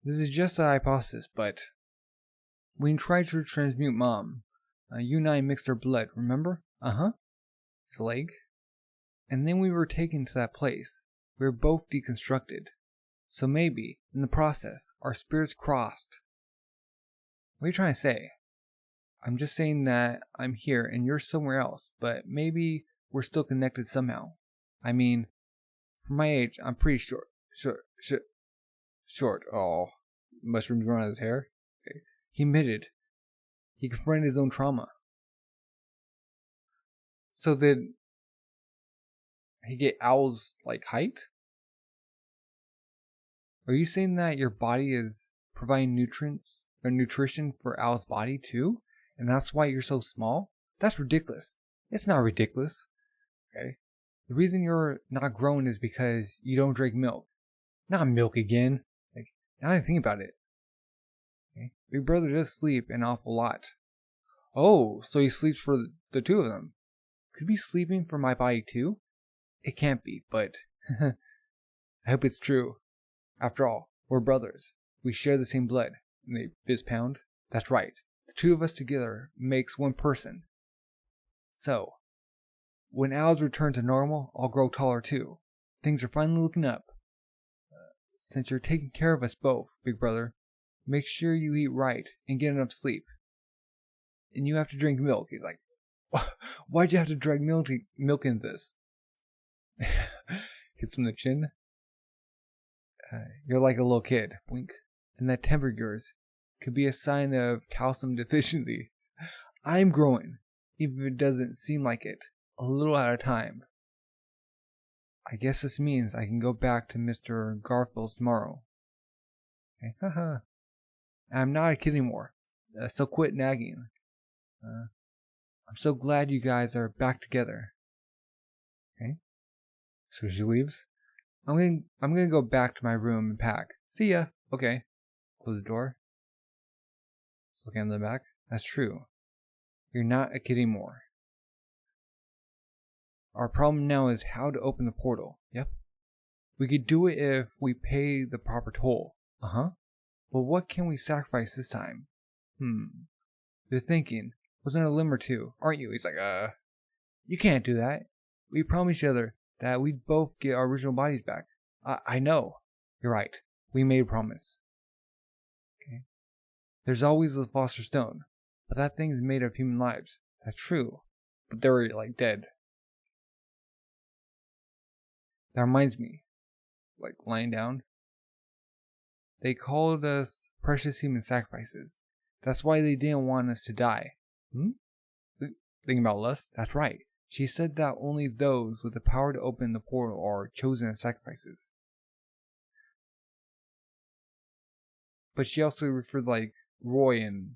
This is just a hypothesis, but we tried to transmute Mom. You and I mixed our blood, remember? His leg. And then we were taken to that place. We were both deconstructed. So maybe, in the process, our spirits crossed. What are you trying to say? I'm just saying that I'm here and you're somewhere else, but maybe we're still connected somehow. I mean, for my age, I'm pretty short. Oh, mushrooms growing out of his hair. Okay. He admitted. He confronted his own trauma. So did he get Owl's, like, height? Are you saying that your body is providing nutrients or nutrition for Owl's body too? And that's why you're so small? That's ridiculous. It's not ridiculous. Okay. The reason you're not growing is because you don't drink milk. Not milk again. Like, now that I think about it. Okay. Big brother does sleep an awful lot. Oh, so he sleeps for the two of them. Could be sleeping for my body too? It can't be, but I hope it's true. After all, we're brothers. We share the same blood. And they fist pound. That's right. The two of us together makes one person. So, when Owls return to normal, I'll grow taller too. Things are finally looking up. Since you're taking care of us both, big brother, make sure you eat right and get enough sleep. And you have to drink milk. He's like, why'd you have to drag milk in this? Hits him in the chin. You're like a little kid. Blink. And that temper of yours could be a sign of calcium deficiency. I'm growing, even if it doesn't seem like it, a little at a time. I guess this means I can go back to Mr. Garfield's tomorrow. Okay, haha. I'm not a kid anymore, so quit nagging. I'm so glad you guys are back together. Okay. So she leaves. I'm gonna go back to my room and pack. See ya. Okay. Close the door. Looking at the back. That's true. You're not a kid anymore. Our problem now is how to open the portal. Yep. We could do it if we pay the proper toll. Uh-huh. But what can we sacrifice this time? You're thinking, wasn't a limb or two, aren't you? He's like, you can't do that. We promised each other that we'd both get our original bodies back. I know. You're right. We made a promise. Okay. There's always the Philosopher's Stone, but that thing's made of human lives. That's true. But they were, like, dead. That reminds me. Like, lying down. They called us precious human sacrifices. That's why they didn't want us to die. Thinking about lust? That's right. She said that only those with the power to open the portal are chosen as sacrifices. But she also referred like Roy and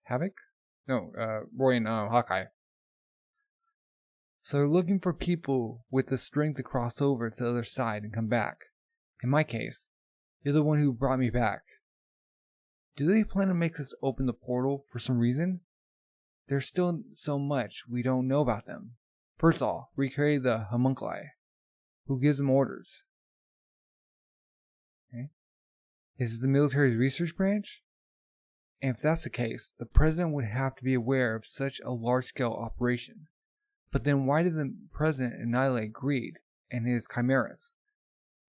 Havoc? No, Roy and Hawkeye. So they're looking for people with the strength to cross over to the other side and come back. In my case, you're the one who brought me back. Do they plan to make us open the portal for some reason? There's still so much we don't know about them. First of all, we created the homunculi. Who gives them orders? Okay. Is it the military's research branch? And if that's the case, the president would have to be aware of such a large-scale operation. But then why did the president annihilate Greed and his chimeras?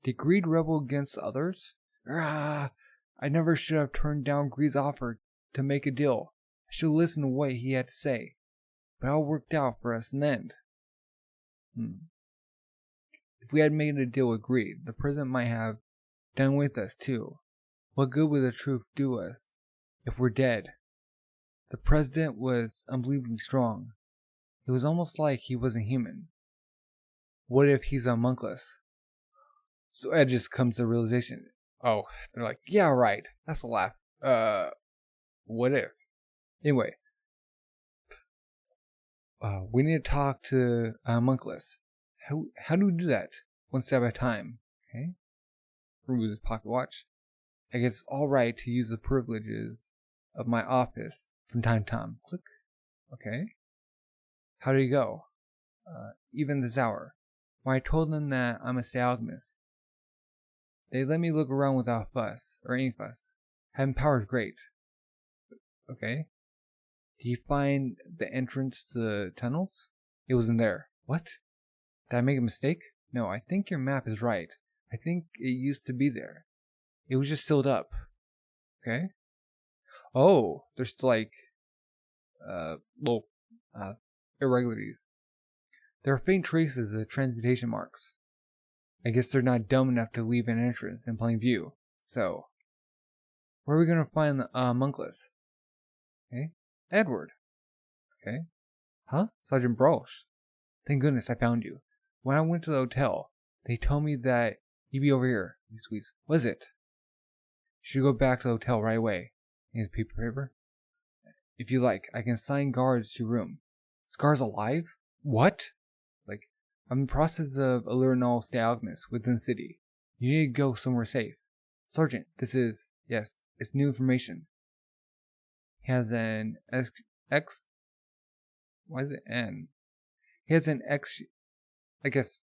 Did Greed rebel against the others? I never should have turned down Greed's offer to make a deal. I should listen to what he had to say. But it all worked out for us in the end. If we had made a deal with Greed, the president might have done with us too. What good would the truth do us if we're dead? The president was unbelievably strong. It was almost like he wasn't human. What if he's a homunculus? So Ed just comes to the realization. Oh, they're like, yeah, right. That's a laugh. What if? Anyway. We need to talk to a homunculus. How do we do that? One step at a time. Okay. Remove his pocket watch. I guess it's alright to use the privileges of my office from time to time. Click. Okay. How do you go? Even this hour. When I told them that I'm a state alchemist, they let me look around without fuss, or any fuss. Having power is great. Okay. Did you find the entrance to the tunnels? It wasn't there. What? Did I make a mistake? No, I think your map is right. I think it used to be there. It was just sealed up. Okay. Oh, there's like, little, irregularities. There are faint traces of transmutation marks. I guess they're not dumb enough to leave an entrance in plain view. So, where are we gonna find the homunculus? Okay. Edward. Okay. Huh? Sergeant Brosh. Thank goodness I found you. When I went to the hotel, they told me that you'd be over here. Squeeze. What is it? You should go back to the hotel right away. Here's a piece of paper. If you like, I can assign guards to your room. Scar's alive? What? Like, I'm in the process of alerting all state alchemists within the city. You need to go somewhere safe. Sergeant, this is... Yes, it's new information. He has an X... Why is it N? He has an X... I guess...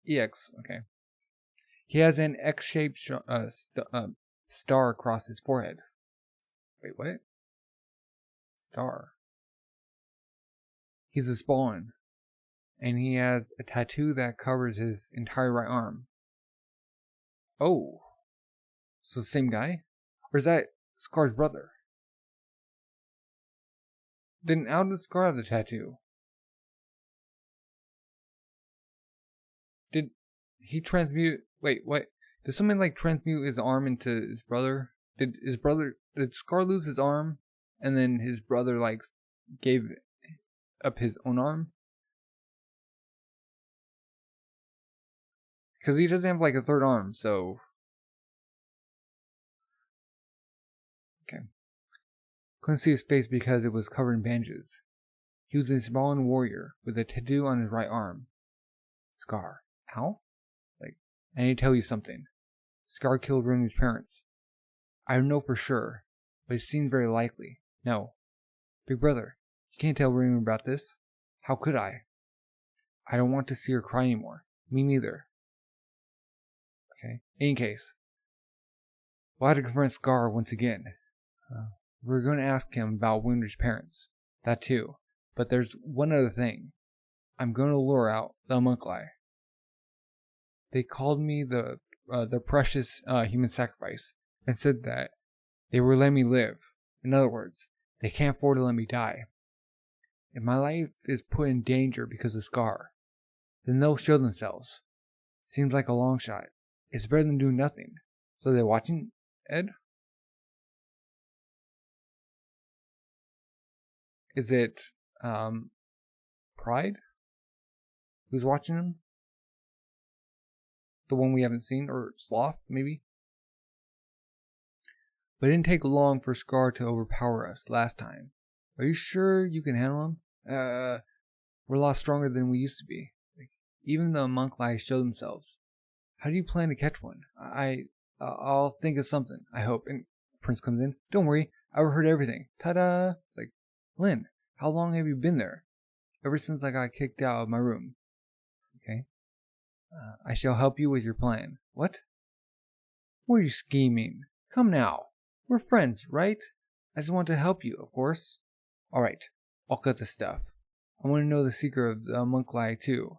EX, okay. He has an X-shaped star across his forehead. Wait, what? Star. He's a spawn. And he has a tattoo that covers his entire right arm. Oh. So the same guy? Or is that Scar's brother? Then how did Scar have the tattoo? Did he transmute... Wait, what? Did somebody like transmute his arm into his brother? Did Scar lose his arm, and then his brother like gave up his own arm? Because he doesn't have like a third arm, so. Okay. Couldn't see his face because it was covered in bandages. He was a Somalian warrior with a tattoo on his right arm. Scar. How? Like, I need to tell you something. Scar killed Ren's parents. I don't know for sure, but it seems very likely. No. Big brother, you can't tell Ren about this. How could I? I don't want to see her cry anymore. Me neither. Okay. In any case, we'll have to confront Scar once again. We're going to ask him about Winter's parents. That too. But there's one other thing. I'm going to lure out the homunculi. They called me the precious human sacrifice and said that they were letting me live. In other words, they can't afford to let me die. If my life is put in danger because of Scar, then they'll show themselves. Seems like a long shot. It's better than doing nothing. So they're watching Ed? Is it Pride? Who's watching him? The one we haven't seen? Or Sloth, maybe? But it didn't take long for Scar to overpower us last time. Are you sure you can handle him? We're a lot stronger than we used to be. Like, even the homunculi show themselves. How do you plan to catch one? I'll think of something, I hope. And Prince comes in. Don't worry, I overheard everything. Ta-da! It's like, Lynn, how long have you been there? Ever since I got kicked out of my room. Okay. I shall help you with your plan. What? What are you scheming? Come now. We're friends, right? I just want to help you, of course. Alright, I'll cut the stuff. I want to know the secret of the homunculi too.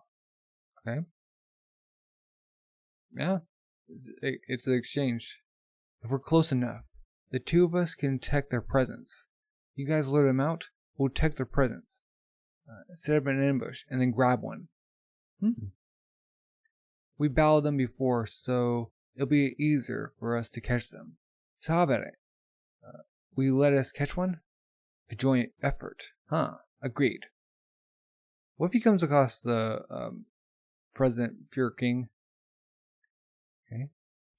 Okay? Yeah, it's an exchange. If we're close enough, the two of us can detect their presence. You guys lure them out, we'll detect their presence. Set up an ambush, and then grab one. We battled them before, so it'll be easier for us to catch them. So how about it? Will you let us catch one? A joint effort. Agreed. What if he comes across the President Fear King? Okay.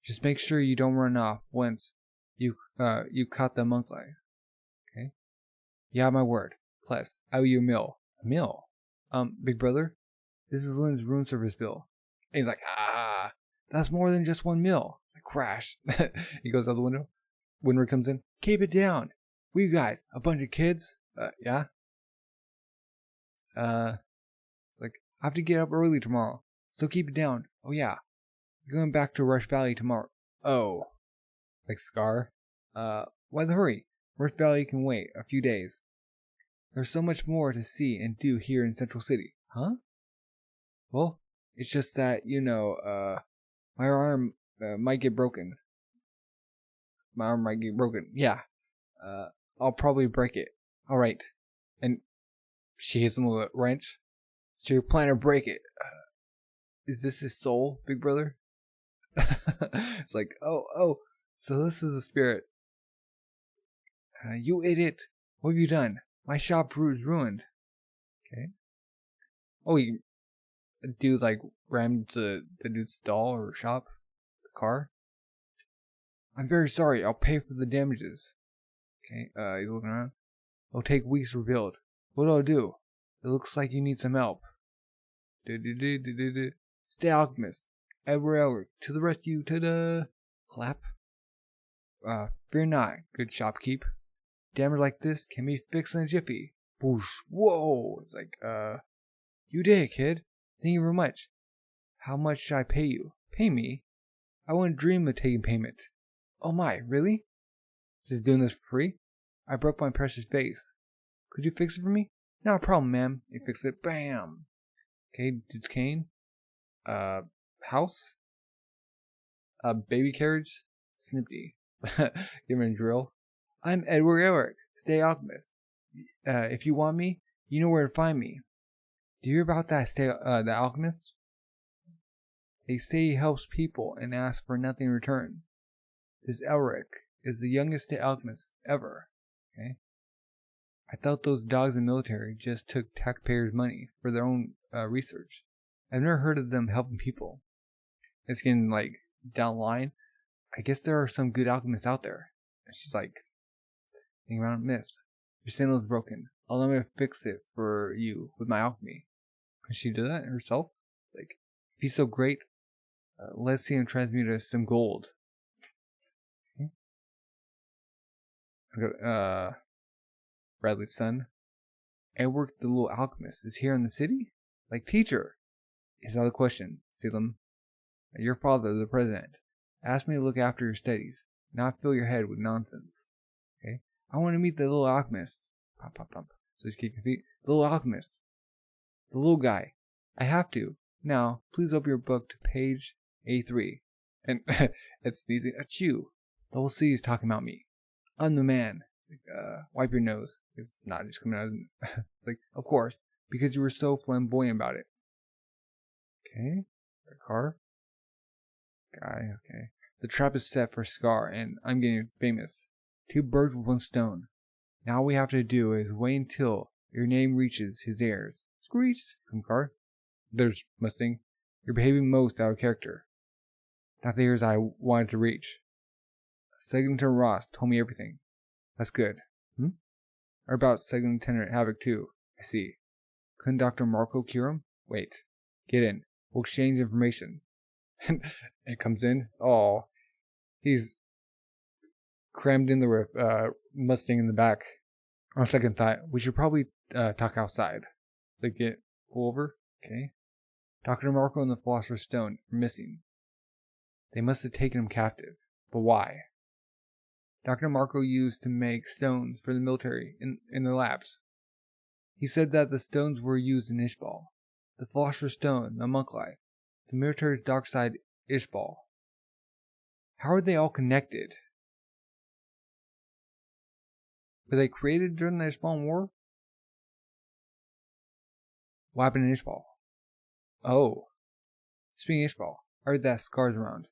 Just make sure you don't run off once you caught the homunculi. Okay. You have my word. Plus, I owe you a meal. A meal? Big brother, this is Lynn's room service bill. And he's like, that's more than just one meal. I crash. He goes out the window. Winter comes in. Keep it down. We you guys, a bunch of kids? Yeah? It's like, I have to get up early tomorrow, so keep it down. Oh yeah. You're going back to Rush Valley tomorrow. Oh. Like Scar? Why the hurry? Rush Valley can wait a few days. There's so much more to see and do here in Central City. Huh? Well, it's just that, my arm might get broken. My arm might get broken. Yeah. I'll probably break it. Alright. And she hits him with a wrench. So you're planning to break it. Is this his soul, big brother? It's like, oh. So this is the spirit. You idiot. What have you done? My shop is ruined. Okay. Oh, the dude like rammed the dude's stall or shop, the car. I'm very sorry. I'll pay for the damages. Okay. He's looking around. It'll take weeks to rebuild. What'll I do? It looks like you need some help. Stay Alchemist. Edward, to the rescue. Ta-da! Clap. Fear not, good shopkeep. Damage like this can be fixed in a jiffy. Boosh. Whoa! It's like, you did, kid. Thank you very much. How much should I pay you? Pay me? I wouldn't dream of taking payment. Oh my, really? Just doing this for free? I broke my precious vase. Could you fix it for me? Not a problem, ma'am. You fix it. Bam! Okay, dude's cane. House? Baby carriage? Snippy. Give me a drill. I'm Edward Eric, Stay Alchemist. If you want me, you know where to find me. Do you hear about that the Alchemist? They say he helps people and asks for nothing in return. This Elric is the youngest alchemist ever. Okay? I thought those dogs in the military just took taxpayers' money for their own research. I've never heard of them helping people. It's getting like down the line. I guess there are some good alchemists out there. And she's like, hang around, miss. Your sandal is broken. Allow me to fix it for you with my alchemy. Can she do that herself? Like, if he's so great, let's see him transmute us some gold. Okay. Bradley's son. Edward the little alchemist is here in the city? Like, teacher. Is that the question, Salem? Your father, the president, asked me to look after your studies, not fill your head with nonsense. Okay? I want to meet the little alchemist. Pop, pop, pop. So just keep your feet. The little alchemist. The little guy. I have to. Now, please open your book to page A3. And it's sneezing. Achoo. The whole city's talking about me. I'm the man. Like, wipe your nose. It's not just coming out. Like, of course, because you were so flamboyant about it. Okay. Car. Guy. Okay. The trap is set for Scar, and I'm getting famous. 2 birds with 1 stone. Now all we have to do is wait until your name reaches his ears. Screech from Car. There's Mustang. You're behaving most out of character. Not the ears I wanted to reach. Second Lieutenant Ross told me everything. That's good. Or about Second Lieutenant Havoc too. I see. Couldn't Dr. Marco cure him? Wait. Get in. We'll exchange information. And it comes in. Oh. He's crammed in the Mustang in the back. On second thought, we should probably talk outside. They get pull over. Okay. Dr. Marco and the Philosopher's Stone are missing. They must have taken him captive. But why? Dr. Marco used to make stones for the military in their labs. He said that the stones were used in Ishbal. The Philosopher's Stone, the monk life, the military's dark side, Ishbal. How are they all connected? Were they created during the Ishbal War? What happened in Ishbal? Oh. Speaking of Ishbal, I heard that Scar's around.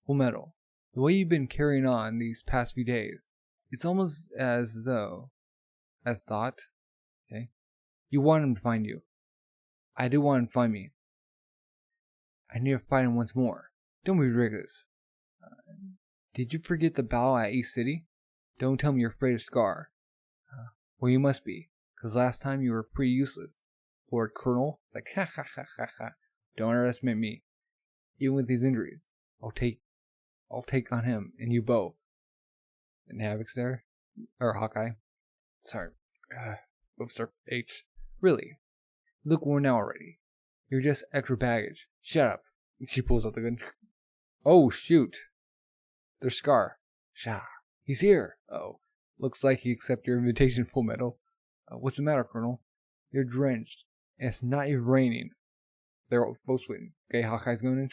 Fullmetal. The way you've been carrying on these past few days, it's almost as thought, okay? You want him to find you. I do want him to find me. I need to fight him once more. Don't be ridiculous. Did you forget the battle at East City? Don't tell me you're afraid of Scar. Well, you must be, because last time you were pretty useless. Lord Colonel, like, ha ha ha ha ha. Don't underestimate me. Even with these injuries, I'll take on him and you both. And Havoc's there, or Hawkeye. Sorry, oops, sir. H. Really? Look worn out already. You're just extra baggage. Shut up. She pulls out the gun. Oh shoot! There's Scar. Sha. He's here. Oh, looks like he accepted your invitation, Fullmetal. What's the matter, Colonel? You're drenched, and it's not even raining. They're both sweating. Okay, Hawkeye's going in.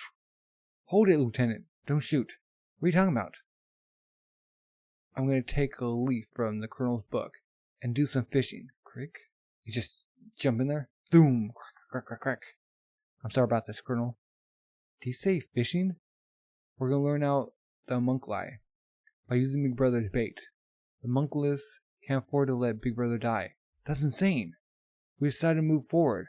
Hold it, Lieutenant. Don't shoot. What are you talking about? I'm going to take a leaf from the Colonel's book and do some fishing. Crick? You just jump in there? Boom! Crack, crack, crack. I'm sorry about this, Colonel. Did he say fishing? We're going to learn out the monk lie by using Big Brother's bait. The monkless can't afford to let Big Brother die. That's insane. We decided to move forward.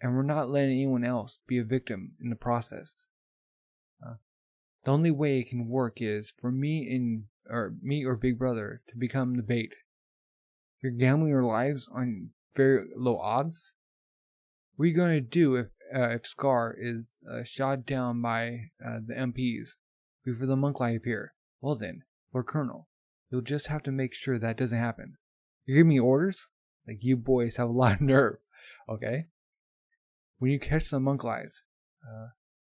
And we're not letting anyone else be a victim in the process. The only way it can work is for me or Big Brother to become the bait. You're gambling your lives on very low odds? What are you going to do if Scar is shot down by the MPs before the monk lie appear? Well then, Lord Colonel, you'll just have to make sure that doesn't happen. You're giving me orders? Like, you boys have a lot of nerve, okay? When you catch some monk lies,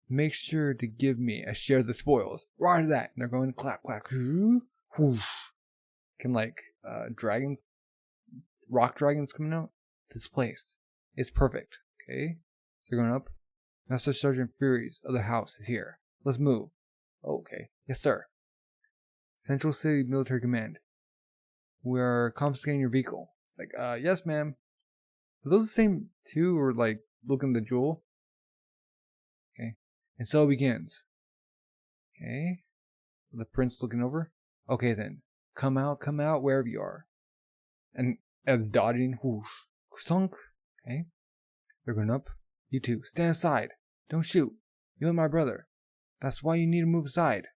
make sure to give me a share of the spoils. Right that. And they're going to clap, clap. Whoosh. Can dragons, rock dragons coming out? This place. It's perfect. Okay? So you're going up. Master Sergeant Fury's other house is here. Let's move. Okay. Yes, sir. Central City Military Command. We're confiscating your vehicle. Like, yes, ma'am. Are those the same two, or like looking at the jewel? Okay. And so it begins. Okay. The prince looking over. Okay then. Come out, wherever you are. And as dodging, whoosh, sunk. Okay. They're going up. You two, stand aside. Don't shoot. You and my brother. That's why you need to move aside.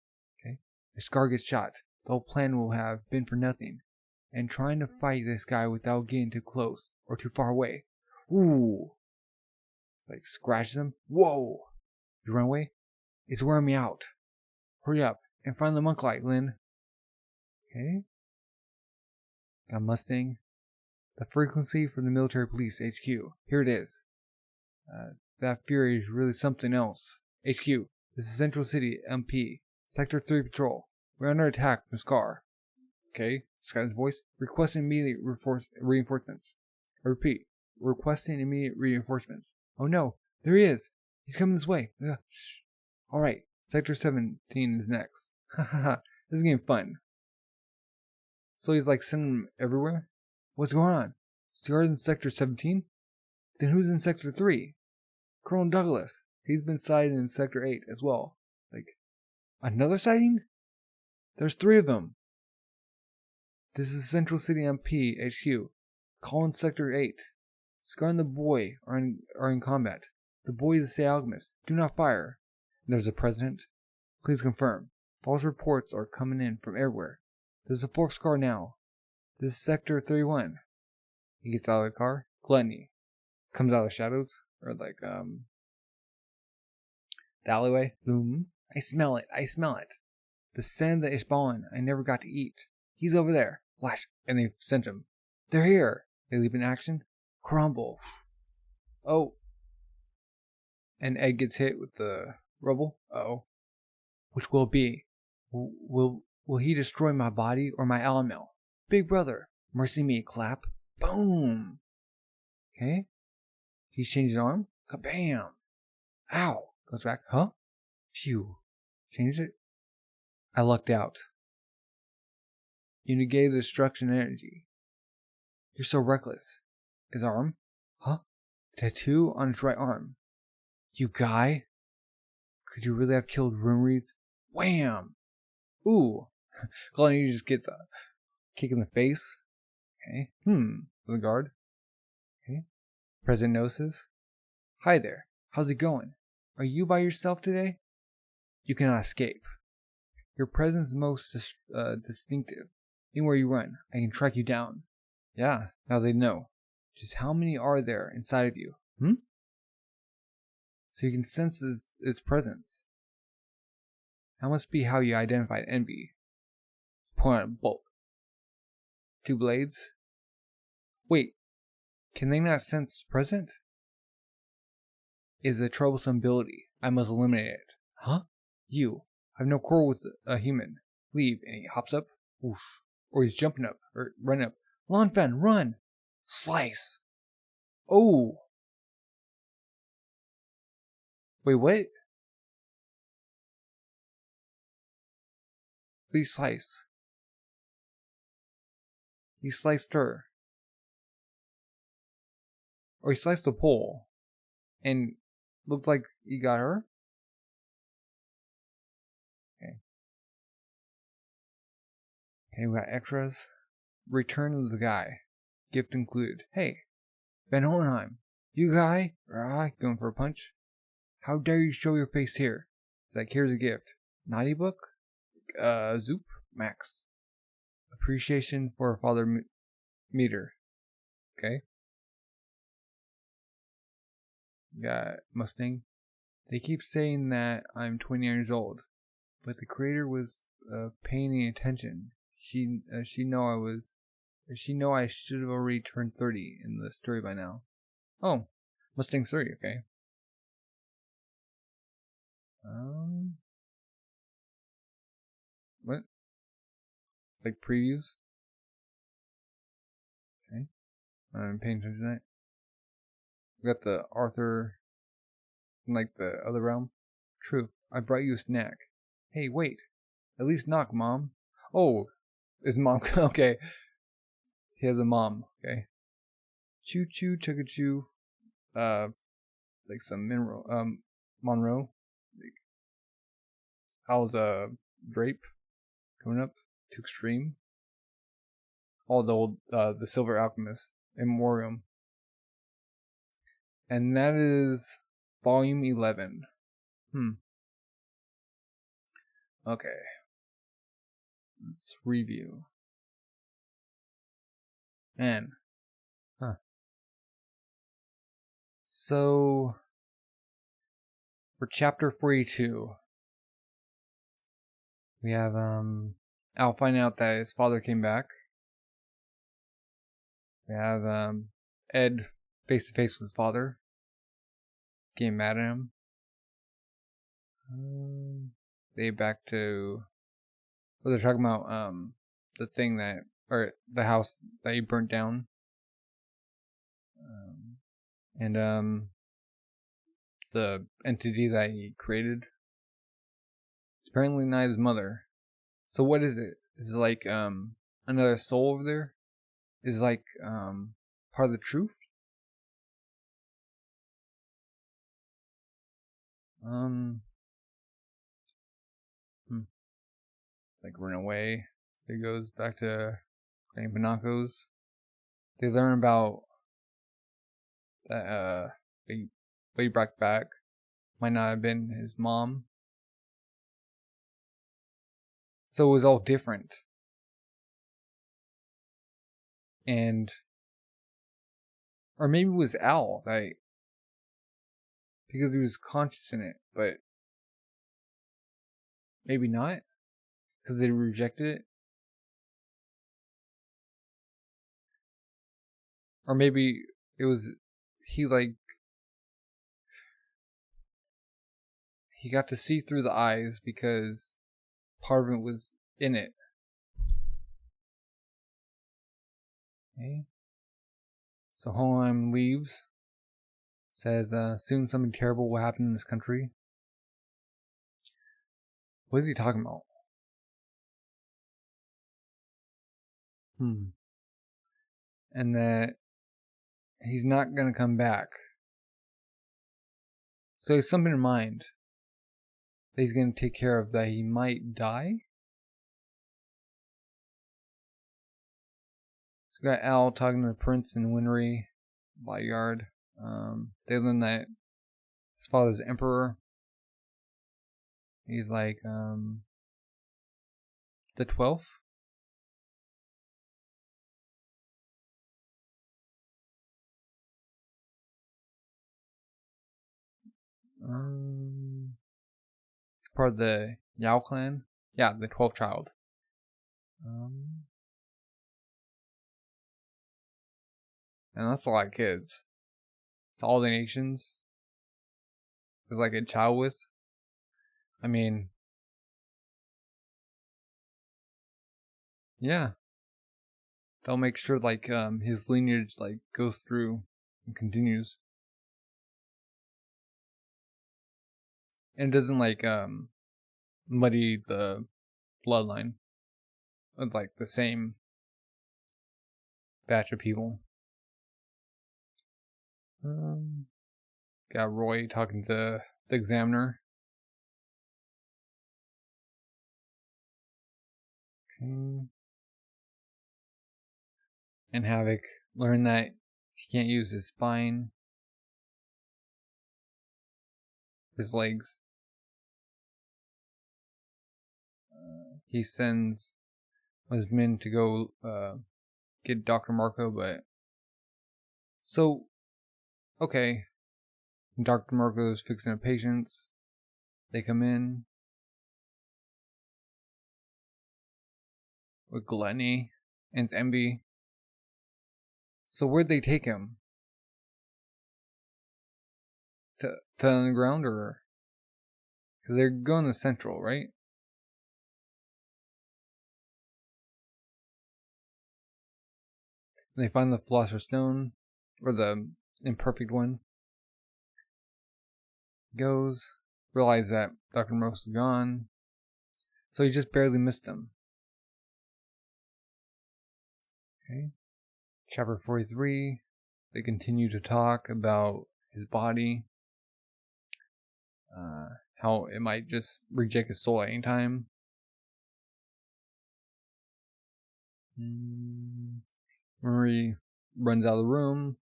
Okay. If Scar gets shot, the whole plan will have been for nothing. And trying to fight this guy without getting too close or too far away. Ooh. Like scratches him. Whoa. You run away? It's wearing me out. Hurry up and find the monk light, Lynn. Okay. Got Mustang. The frequency for the military police HQ. Here it is. That Fury is really something else. HQ. This is Central City MP. Sector 3 Patrol. We're under attack from Scar. Okay. Sky's voice. Requesting immediate reinforcements. I repeat. Requesting immediate reinforcements. Oh no. There he is. He's coming this way. Shh. Alright. Sector 17 is next. Hahaha. This is getting fun. So he's like sending them everywhere? What's going on? Scar's in Sector 17? Then who's in Sector 3? Colonel Douglas. He's been sighted in Sector 8 as well. Like, another sighting? There's 3 of them. This is Central City MP HQ. Call in Sector 8. Scar and the boy are in combat. The boy is the alchemist. Do not fire. There's a president. Please confirm. False reports are coming in from everywhere. There's a 4th Scar now. This is Sector 31. He gets out of the car. Gluttony. Comes out of the shadows. Or like, the alleyway. Boom. I smell it. The scent that is balling. I never got to eat. He's over there. Flash. And they sent him. They're here. They leave in action. Crumble. Oh. And Ed gets hit with the rubble. Uh-oh. Which will it be? Will he destroy my body or my Alamel? Big brother. Mercy me. Clap. Boom. Okay. He's changed his arm. Kabam. Ow. Goes back. Huh? Phew. Changed it. I lucked out. You negated the destruction energy. You're so reckless. His arm? Huh? Tattoo on his right arm. You guy? Could you really have killed Rumries? Wham! Ooh. Gluttony just gets a kick in the face. Okay. For the guard. Okay. President notices. Hi there. How's it going? Are you by yourself today? You cannot escape. Your presence is most distinctive. Anywhere you run, I can track you down. Yeah, now they know. Just how many are there inside of you? So you can sense its presence. That must be how you identified envy. Point out a bolt. 2 blades? Wait, can they not sense present? It is a troublesome ability. I must eliminate it. Huh? You. I have no quarrel with a human. Leave, and he hops up. Whoosh. Or he's jumping up, or running up. Lawn fan, run! Slice! Oh! Wait, what? Please slice. He sliced her. Or he sliced the pole. And looked like he got her? Okay, we got extras. Return of the guy. Gift included. Hey, Van Hohenheim. You guy? Going for a punch? How dare you show your face here? Like, here's a gift. Naughty book? Zoop? Max. Appreciation for a father meter. Okay. Got Mustang. They keep saying that I'm 20 years old, but the creator was paying attention. She know I should have already turned 30 in the story by now. Oh, Mustang 3, okay. What? Like previews? Okay. I'm paying attention to that. We got the Arthur from like the other realm. True. I brought you a snack. Hey, wait. At least knock, Mom. Oh, is Mom okay? He has a mom. Okay. Choo choo chugga choo. Like some mineral. Monroe. Like Al's drape coming up to extreme. All the old the Silver Alchemist in Memoriam. And that is volume 11. Okay. Let's review. Man. So for chapter 42, we have Al finding out that his father came back. We have Ed face to face with his father, getting mad at him. They back to they're talking about the thing that, or the house that he burnt down, and the entity that he created. It's apparently not his mother. So what is it? Is it like another soul over there? Is it like part of the truth? Like run away. So he goes back to playing Pinocchio's. They learn about that he brought back might not have been his mom. So it was all different. And or maybe it was Al, right? Because he was conscious in it, but maybe not. Because they rejected it. Or maybe it was he got to see through the eyes because part of it was in it. Okay. So Hohenheim leaves. Says, soon something terrible will happen in this country. What is he talking about? And that he's not gonna come back. So he has something in mind that he's gonna take care of, that he might die. So we got Al talking to the prince in Winry bodyguard. They learn that his father's emperor. He's like the 12th. Part of the Yao clan. Yeah, the 12th child. And that's a lot of kids. It's all the nations. There's like a child with. I mean, yeah. They'll make sure like his lineage like goes through and continues. And doesn't like muddy the bloodline of like the same batch of people. Got Roy talking to the examiner. Okay. And Havoc learned that he can't use his spine, his legs. He sends his men to go get Dr. Marco, but so okay. Dr. Marco is fixing a patient. They come in with gluttony and envy. So where'd they take him? To the underground, or because they're going to Central, right? They find the Philosopher's Stone, or the imperfect one. Goes, realize that Dr. Morose is gone, so he just barely missed them. Okay. Chapter 43, they continue to talk about his body. how it might just reject his soul at any time. Remember, he runs out of the room.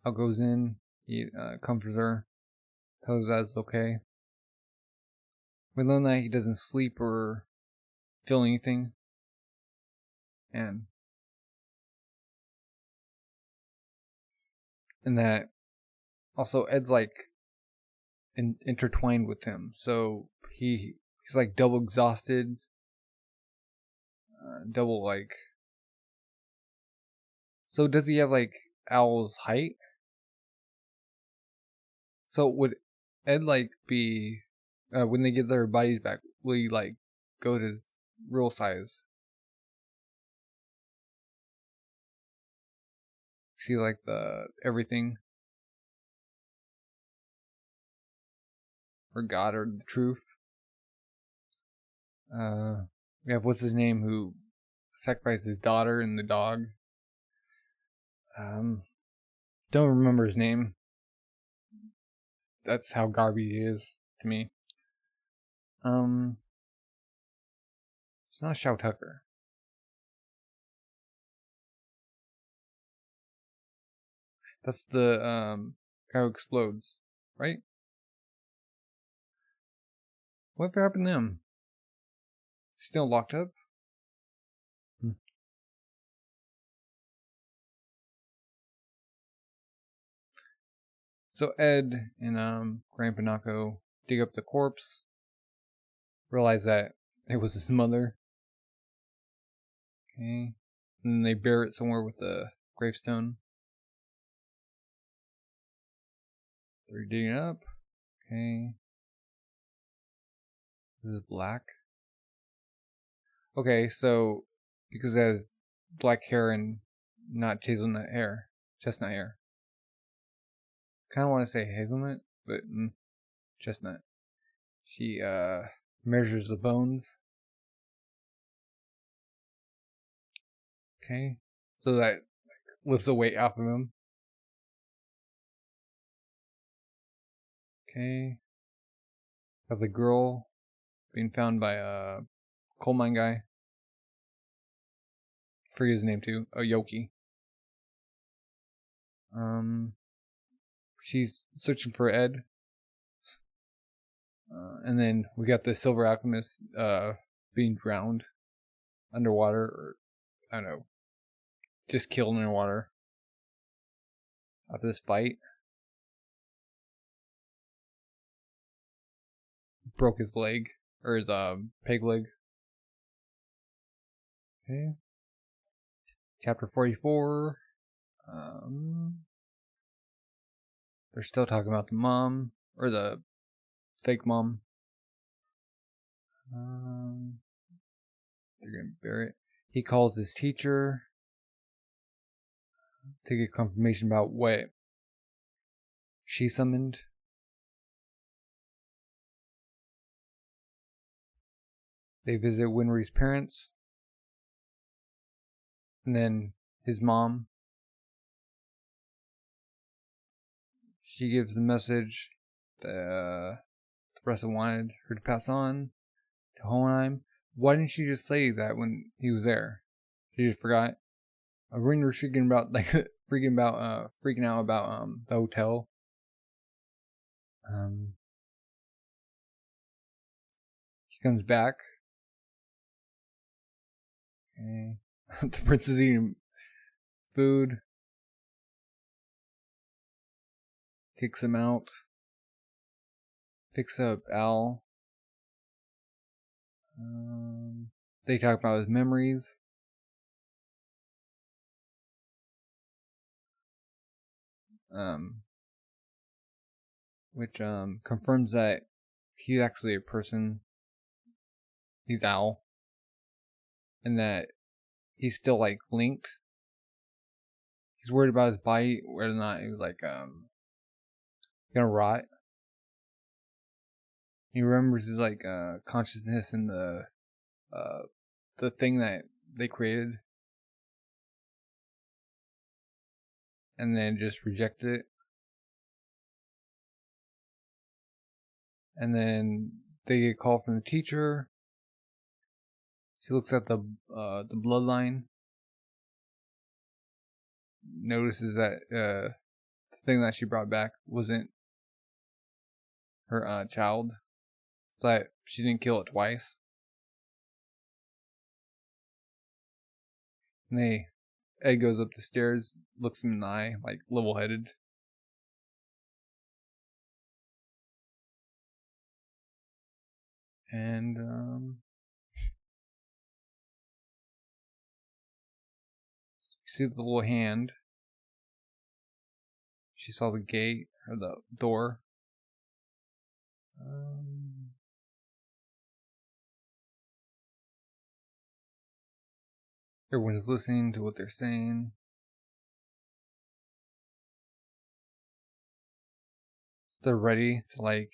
Al goes in. He comforts her, tells her that it's okay. We learn that he doesn't sleep or feel anything, and that also Ed's like intertwined with him, so he's like double exhausted, double like. So does he have like Al's height? So would Ed like be when they get their bodies back? Will he like go to his real size? See like the everything, or God, or the truth. We have what's his name who sacrificed his daughter and the dog. Don't remember his name. That's how garbage he is to me. It's not Shao Tucker. That's the guy who explodes, right? Whatever happened to him? Still locked up? So Ed and Grandpa Nako dig up the corpse, realize that it was his mother. Okay. And then they bury it somewhere with the gravestone. They're digging it up. Okay. This is black. Okay, so because it has black hair and not chestnut hair. Kind of want to say hazelnut, but chestnut. She measures the bones. Okay, so that lifts the weight off of him. Okay, have the girl being found by a coal mine guy. I forget his name too. Oh, Yoki. She's searching for Ed. And then we got the Silver Alchemist being drowned underwater, or I don't know, just killed underwater after this fight. Broke his leg, or his peg leg. Okay. Chapter 44. They're still talking about the mom, or the fake mom. They're gonna bury it. He calls his teacher to get confirmation about what she summoned. They visit Winry's parents, and then his mom. She gives the message that Theresa wanted her to pass on to Hohenheim. Why didn't she just say that when he was there? She just forgot. Ring was freaking out about the hotel. He comes back. Okay. The prince is eating food. Kicks him out. Picks up Al. They talk about his memories. Which confirms that he's actually a person. He's Al. And that he's still like linked. He's worried about his body, whether or not he was like gonna rot. He remembers his like consciousness in the thing that they created, and then just rejected it. And then they get a call from the teacher. She looks at the bloodline. Notices that the thing that she brought back wasn't her child. So that she didn't kill it twice. And Ed goes up the stairs, looks him in the eye, like level-headed. And you see the little hand. She saw the gate or the door. Everyone's listening to what they're saying. They're ready to like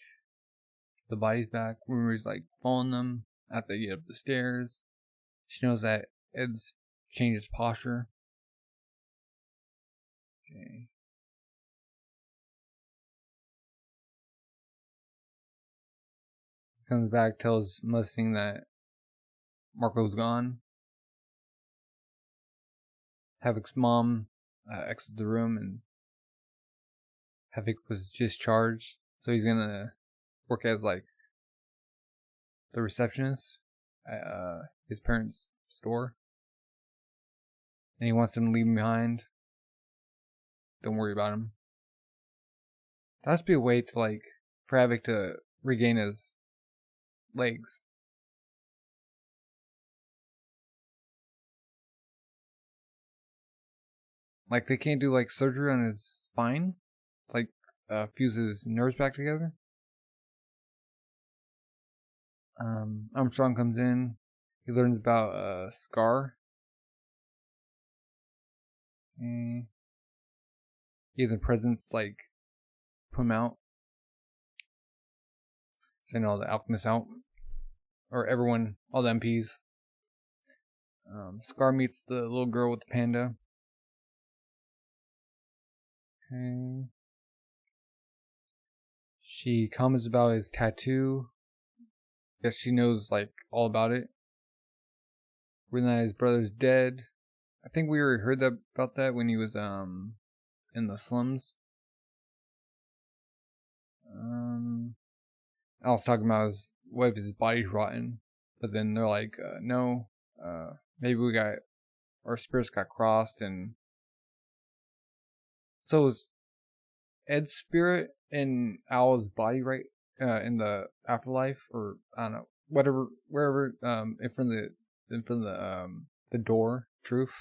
the bodies back. Rumour's like following them after they get up the stairs. She knows that Ed's changed his posture. Okay. Comes back, tells Mustang that Marco's gone. Havoc's mom exits the room, and Havoc was discharged, so he's gonna work as like the receptionist at his parents' store, and he wants them to leave him behind. Don't worry about him. That has to be a way to like for Havoc to regain his legs. Like they can't do like surgery on his spine, like fuse his nerves back together. Armstrong comes in. He learns about Scar. And the president's like put him out, sending all the alchemists out, or everyone, all the MPs. Scar meets the little girl with the panda. Okay. She comments about his tattoo. Guess she knows like all about it. Realizes his brother's dead. I think we already heard about that when he was in the slums. I was talking about what if his body's rotten, but then they're like, no, maybe our spirits got crossed, and so is Ed's spirit in Owl's body, right? In the afterlife, or I don't know, wherever, in front of the door, truth.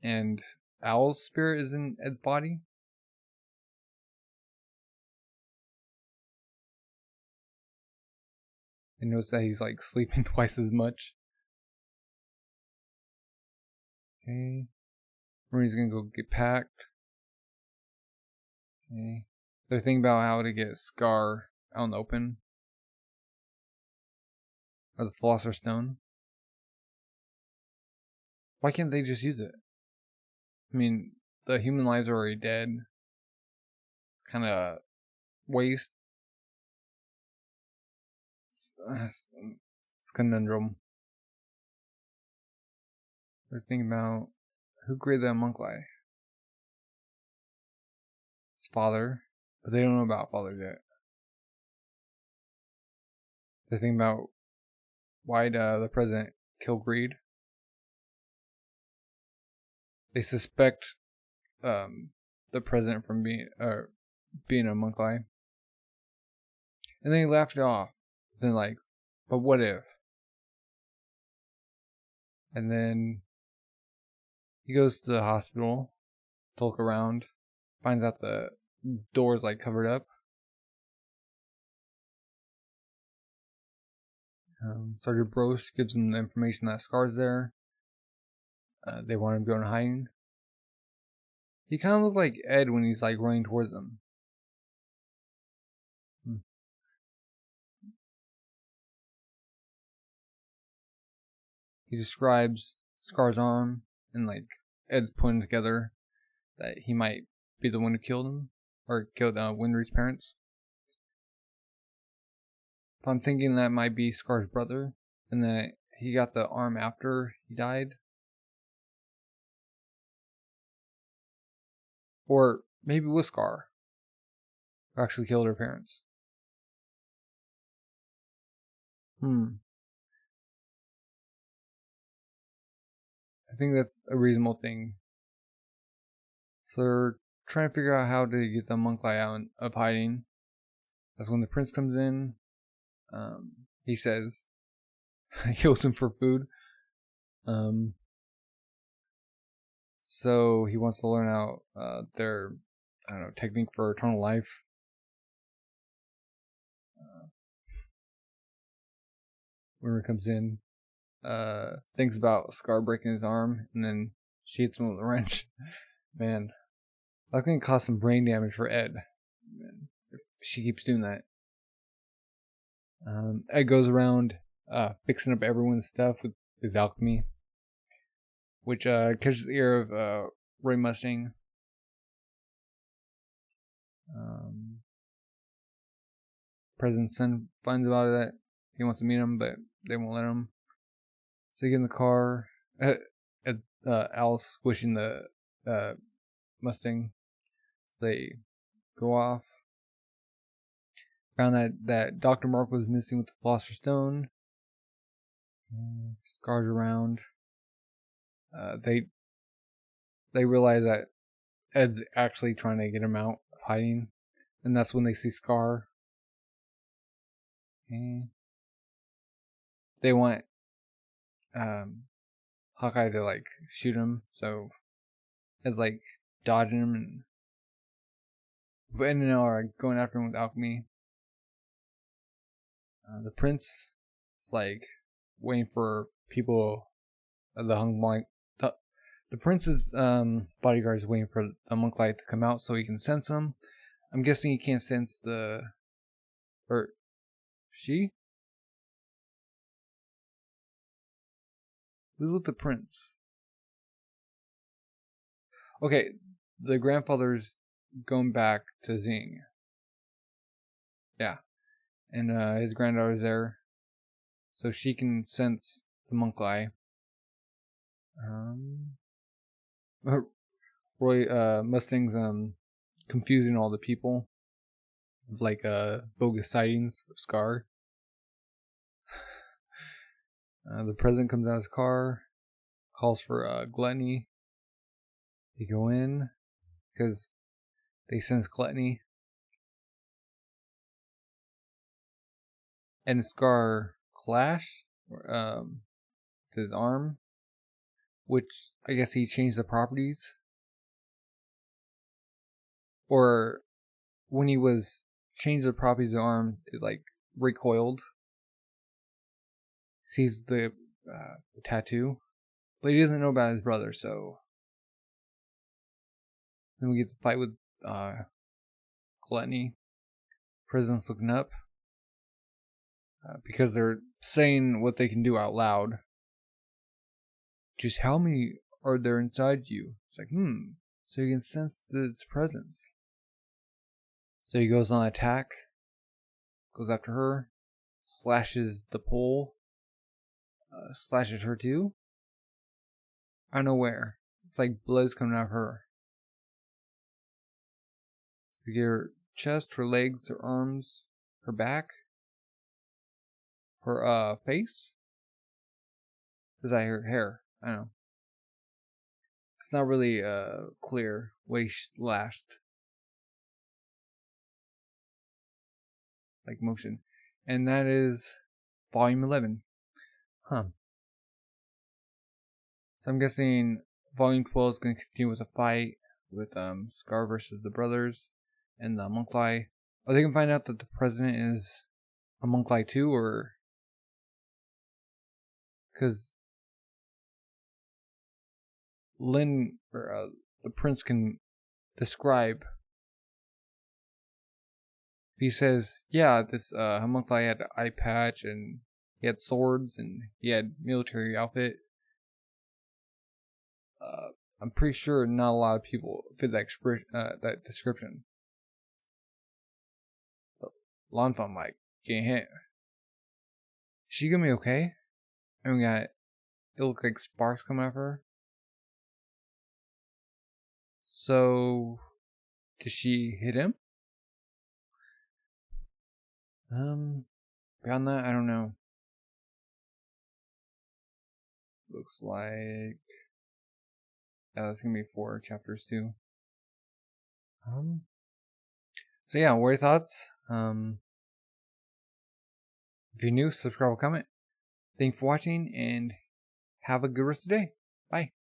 And Owl's spirit is in Ed's body. And notice that he's like sleeping twice as much. Okay. Marie's gonna go get packed. Okay. They're thinking about how to get Scar out in the open. Or the Philosopher's Stone. Why can't they just use it? I mean, the human lives are already dead. Kind of waste. It's conundrum. They're thinking about who created that homunculi. His father, but they don't know about father yet. They're thinking about why'd the president kill Greed. They suspect the president from being a homunculi, and then he laughed it off. Then like, but what if? And then he goes to the hospital to look around, finds out the door's like covered up. Sergeant Broche gives him the information that Scar's there. They want him to go in hiding. He kind of looked like Ed when he's like running towards them. He describes Scar's arm, and like Ed's putting together that he might be the one who killed him, or killed Winry's parents. But I'm thinking that might be Scar's brother, and that he got the arm after he died. Or maybe it was Scar who actually killed her parents. I think that's a reasonable thing. So they're trying to figure out how to get the homunculi out of hiding. That's when the prince comes in. He says he owes him for food. So he wants to learn out their, technique for eternal life. When he comes in, thinks about Scar breaking his arm, and then she hits him with a wrench. Man, that's gonna cause some brain damage for Ed. Man, if she keeps doing that. Ed goes around fixing up everyone's stuff with his alchemy, which catches the ear of Roy Mustang. President's son finds out that he wants to meet him, but they won't let him. So they get in the car. Al's squishing the Mustang. So they go off. Found that Dr. Mark was missing with the Philosopher's Stone. Scar's around. They realize that Ed's actually trying to get him out of hiding. And that's when they see Scar. Okay. They want Hawkeye to shoot him, so Ed's dodging him, and Ed and Elle are going after him with alchemy. The prince is waiting for people. The prince's bodyguard is waiting for the homunculi to come out so he can sense them. I'm guessing he can't sense she? Who's with the prince? Okay, the grandfather's going back to Zing. Yeah. And his granddaughter's there. So she can sense the homunculi. Roy Mustang's confusing all the people with bogus sightings of Scar. The president comes out of his car, calls for gluttony. They go in because they sense gluttony. And Scar clash with his arm, which I guess he changed the properties. Or when he was changed the properties of the arm, it recoiled. Sees the tattoo, but he doesn't know about his brother, so then we get the fight with Gluttony. President's looking up because they're saying what they can do out loud. Just how many are there inside you? It's so you can sense its presence. So he goes on attack, goes after her, slashes the pole. Slashes her too. I don't know where. It's blood's coming out of her. So you get her chest, her legs, her arms, her back, her face. Is that her hair? I don't know. It's not really clear what he slashed. Motion. And that is volume 11. So I'm guessing volume 12 is going to continue with a fight with Scar versus the brothers and the homunculi. Are they going to find out that the president is a homunculi too, or because Lin or the prince can describe? He says, yeah, this homunculi had an eye patch and he had swords and he had military outfit. I'm pretty sure not a lot of people fit that description. But Lanfam can't hit. she gonna be okay? And we got, it looked like sparks coming off her. So, did she hit him? Beyond that, I don't know. Looks like, that's gonna be 4 chapters too. So yeah, what are your thoughts? If you're new, subscribe or comment. Thanks for watching, and have a good rest of the day. Bye.